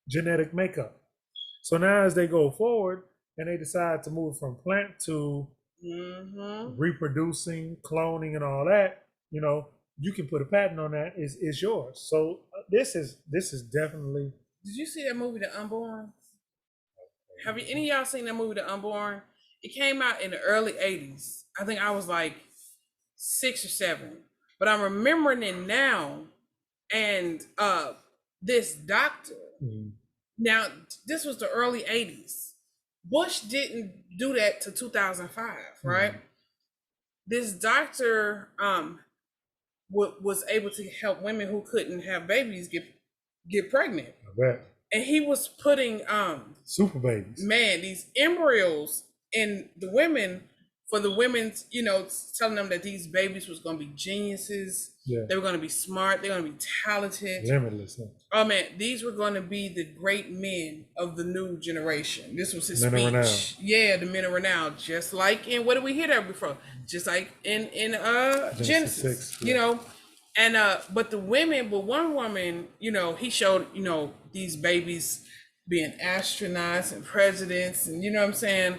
genetic makeup. So now as they go forward and they decide to move from plant to reproducing, cloning, and all that, you know, you can put a patent on that. Is yours. So this is definitely.
Did you see that movie, The Unborn? Have any of y'all seen that movie, The Unborn? It came out in the early 80s. I think I was like 6 or 7, but I'm remembering it now. And this doctor. Now this was the early 80s. Bush didn't do that to 2005, right? This doctor was able to help women who couldn't have babies get pregnant.
I bet.
And he was putting
super babies,
these embryos in the women, for the women, you know, telling them that these babies was going to be geniuses. They were going to be smart. They're going to be talented.
Limitless. Huh?
Oh man, these were going to be the great men of the new generation. This was his
men
speech.
Of renown. Yeah,
the men of renown. Just like in, what did we hear that before? Just like in Genesis 6, you know. And but one woman, you know, he showed, you know, these babies being astronauts and presidents, and you know what I'm saying.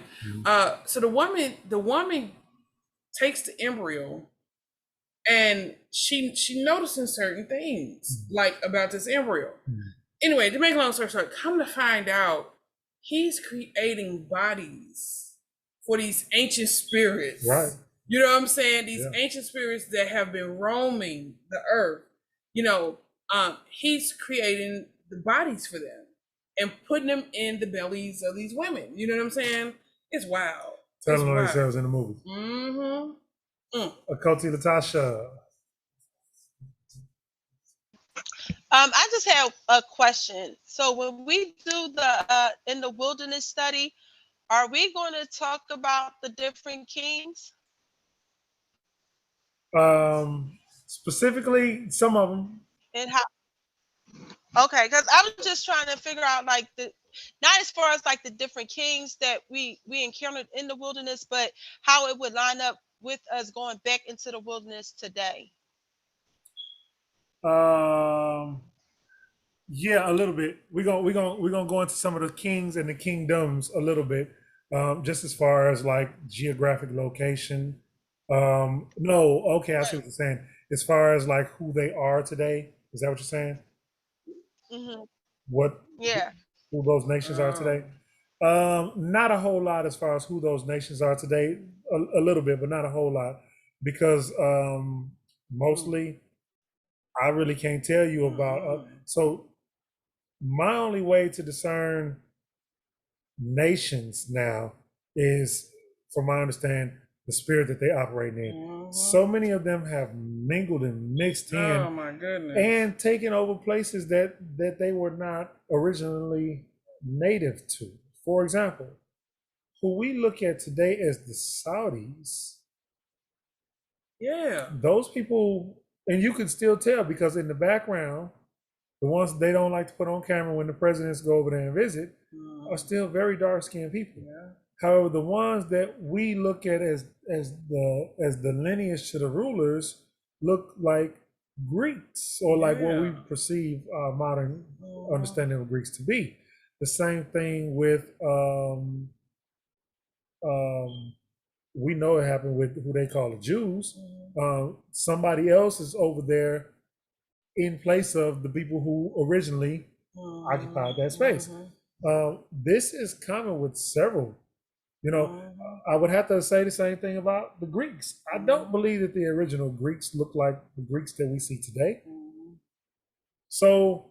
So the woman takes the embryo, and she noticing certain things like about this embryo. Anyway, to make a long story short, come to find out, he's creating bodies for these ancient spirits.
Right.
You know what I'm saying? These ancient spirits that have been roaming the earth. You know, he's creating the bodies for them. and putting them in the bellies of these women. You know what I'm saying? It's wild. It's
Telling on
wild.
themselves in the movie. Akoti Latasha.
I just have a question. So when we do the in the wilderness study, are we going to talk about the different kings?
Specifically, some of them.
And how? Okay, because I was just trying to figure out like not as far as like the different kings that we encountered in the wilderness, but how it would line up with us going back into the wilderness today.
Yeah, a little bit. We're gonna go into some of the kings and the kingdoms a little bit, just as far as like geographic location. No, okay, I see what you're saying. As far as like who they are today, is that what you're saying?
Mm-hmm.
What
Yeah.
who those nations are today? Not a whole lot as far as who those nations are today. A little bit, but not a whole lot, because mostly I really can't tell you about. So my only way to discern nations now is, from my understanding, the spirit that they operate in. So many of them have mingled and mixed in.
Oh my goodness.
And taken over places that they were not originally native to. For example, who we look at today as the Saudis.
Yeah.
Those people, and you can still tell because in the background, the ones they don't like to put on camera when the presidents go over there and visit are still very dark-skinned people.
Yeah.
However, the ones that we look at as the lineage to the rulers look like Greeks, or like what we perceive our modern understanding of Greeks to be. The same thing with we know it happened with who they call the Jews. Somebody else is over there in place of the people who originally occupied that space. This is common with several. You know, I would have to say the same thing about the Greeks. I don't believe that the original Greeks look like the Greeks that we see today. So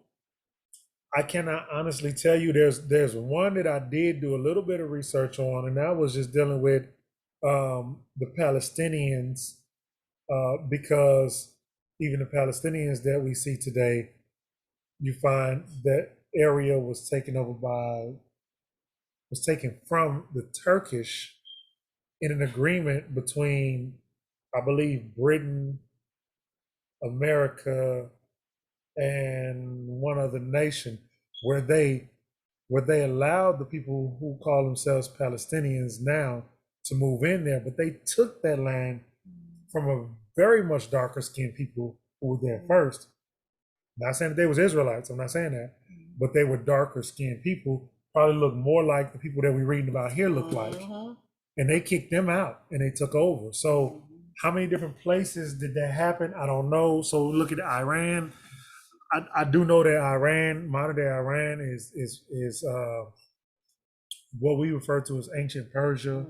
I cannot honestly tell you. There's one that I did do a little bit of research on, and that was just dealing with the Palestinians, because even the Palestinians that we see today, you find that area was taken from the Turkish in an agreement between, I believe, Britain, America, and one other nation, where they allowed the people who call themselves Palestinians now to move in there, but they took that land from a very much darker skinned people who were there first. Not saying that they was Israelites, I'm not saying that, but they were darker skinned people, probably look more like the people that we're reading about here look like. And they kicked them out and they took over. So how many different places did that happen? I don't know. So look at Iran. I do know that Iran, modern day Iran, is what we refer to as ancient Persia.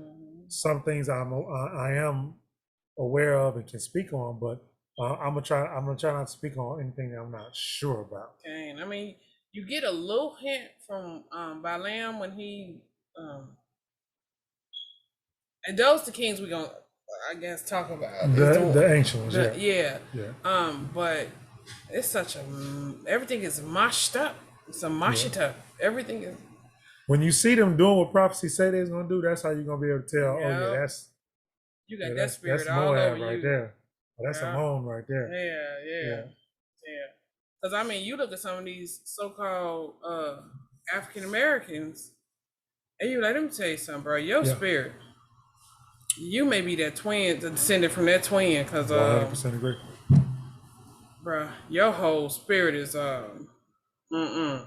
Some things I am aware of and can speak on, but I'm gonna try not to speak on anything that I'm not sure about.
Okay, I mean, you get a little hint from Balaam when he and those the kings we're gonna, I guess, talk about.
The ancient ones,
yeah. But it's such a everything is mashed up. It's a mashed up. Everything is.
When you see them doing what prophecy say they're gonna do, that's how you're gonna be able to tell. Oh yeah, that's
you got that spirit
that's
all
Moab
over
right
you.
there. Oh, that's Ammon right there.
Yeah. Because I mean, you look at some of these so-called African Americans, and you let them tell you something, bro. Your spirit, you may be that twin, descended from that twin, because
100% agree,
bro. Your whole spirit is
Yeah.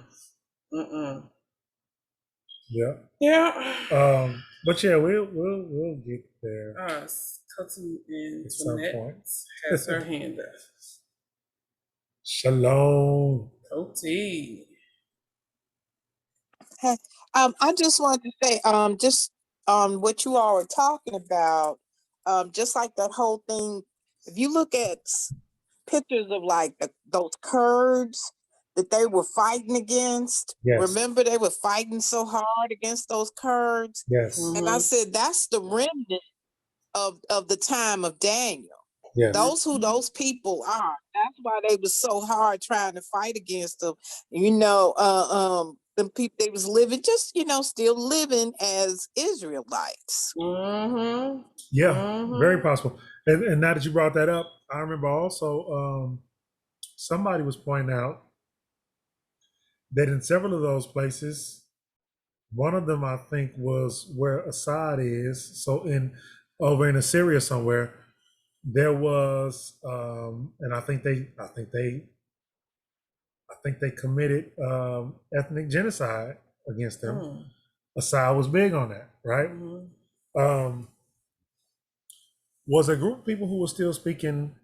But yeah, we'll get there.
Cutting in
at some point.
has her hand up.
Shalom.
Cody.
Hey, I just wanted to say, just what you all were talking about, just like that whole thing. If you look at pictures of like those Kurds, that they were fighting against.
Yes.
Remember, they were fighting so hard against those Kurds.
Yes.
And I said, that's the remnant of the time of Daniel.
Yes.
Those who those people are. That's why they was so hard trying to fight against them. You know, the people they was living, just still living as Israelites.
Yeah, very possible. And now that you brought that up, I remember also somebody was pointing out that in several of those places, one of them I think was where Assad is. So over in Assyria somewhere, there was, and I think they committed ethnic genocide against them. Assad was big on that, right? Was a group of people who were still speaking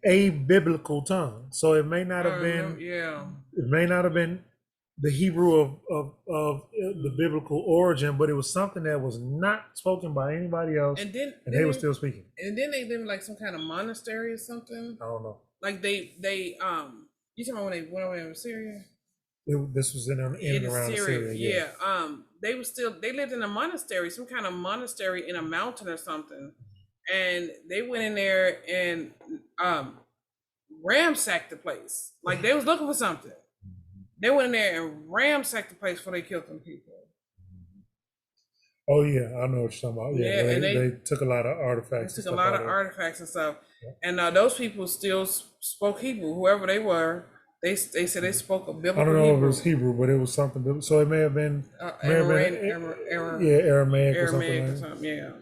a biblical tongue. So it may not have been, it may not have been the Hebrew of the biblical origin, but it was something that was not spoken by anybody else, and they were still speaking.
And then they live in like some kind of monastery or something.
I don't know.
Like they you talking about when they went over to Syria?
This was in and around Syria.
Yeah. They lived in a monastery, some kind of monastery in a mountain or something. And they went in there and ransacked the place. Like they was looking for something. They went in there and ransacked the place before they killed them people.
Oh yeah, I know what you're talking about. Yeah,
and
they took a lot of artifacts.
They took a lot of artifacts and stuff. Yeah. And those people still spoke Hebrew, whoever they were. They said they spoke a biblical Hebrew. I don't know
if it was Hebrew, but it was something biblical. So it may have been
Aramaic
or something.
Yeah.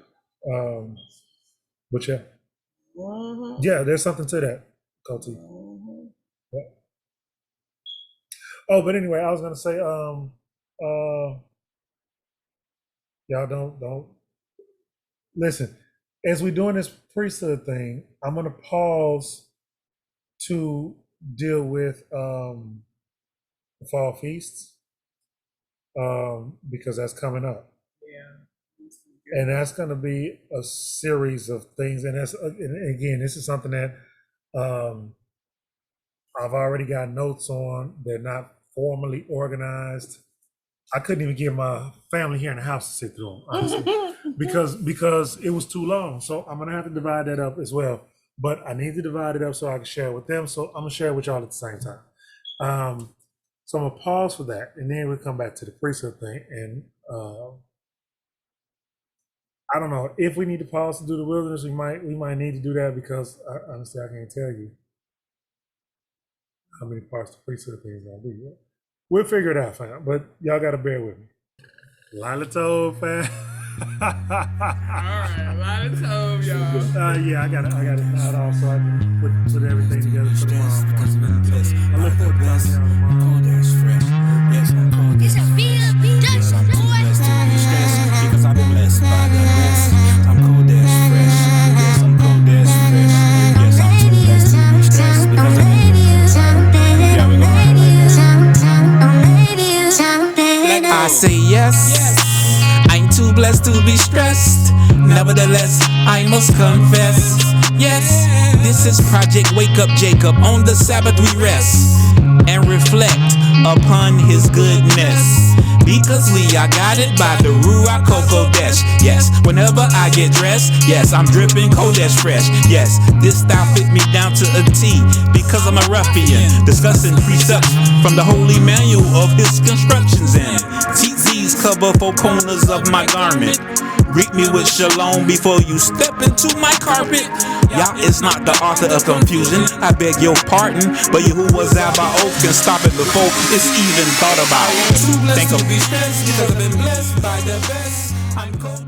But yeah. Yeah, there's something to that, Coty. Yeah. Oh, but anyway, I was gonna say, y'all don't listen. As we're doing this priesthood thing, I'm gonna pause to deal with the fall feasts, because that's coming up. Yeah. And that's gonna be a series of things, and again, this is something that I've already got notes on. They're not formally organized. I couldn't even get my family here in the house to sit through them, honestly, because it was too long. So I'm gonna have to divide that up as well. But I need to divide it up so I can share it with them. So I'm gonna share it with y'all at the same time. So I'm gonna pause for that, and then we'll come back to the priesthood thing. And I don't know if we need to pause to do the wilderness. We might need to do that, because honestly, I can't tell you how many parts the priesthood thing is gonna be. We'll figure it out, fam. But y'all gotta bear with me. Lila told, fam.
All right, Lila told, y'all.
Yeah, I got it out off so I can put everything together for tomorrow. I look forward to talking to y'all tomorrow.
Yes, I'm cold. Yes, I'm too blessed to be stressed, because I've been blessed by the best. I'm cold as fresh. Yes, I'm cold as fresh. Yes, I'm too blessed to be stressed, because I've been yeah, we gonna ride like I say yes. I'm too blessed to be stressed. Nevertheless, I must confess. Yes, this is Project Wake Up Jacob. On the Sabbath we rest and reflect upon his goodness, because we are guided by the Ruach Kodesh. Yes, whenever I get dressed, yes, I'm dripping Kodesh fresh. Yes, this style fit me down to a T, because I'm a ruffian, discussing precepts from the holy manual of his constructions. And TZs cover 4 corners of my garment. Greet me with shalom before you step into my carpet. Y'all, it's not the author of confusion, I beg your pardon, but you who was out by oath can stop it before it's even thought about. Too blessed to be stressed, because I've been blessed by the best. I'm cold.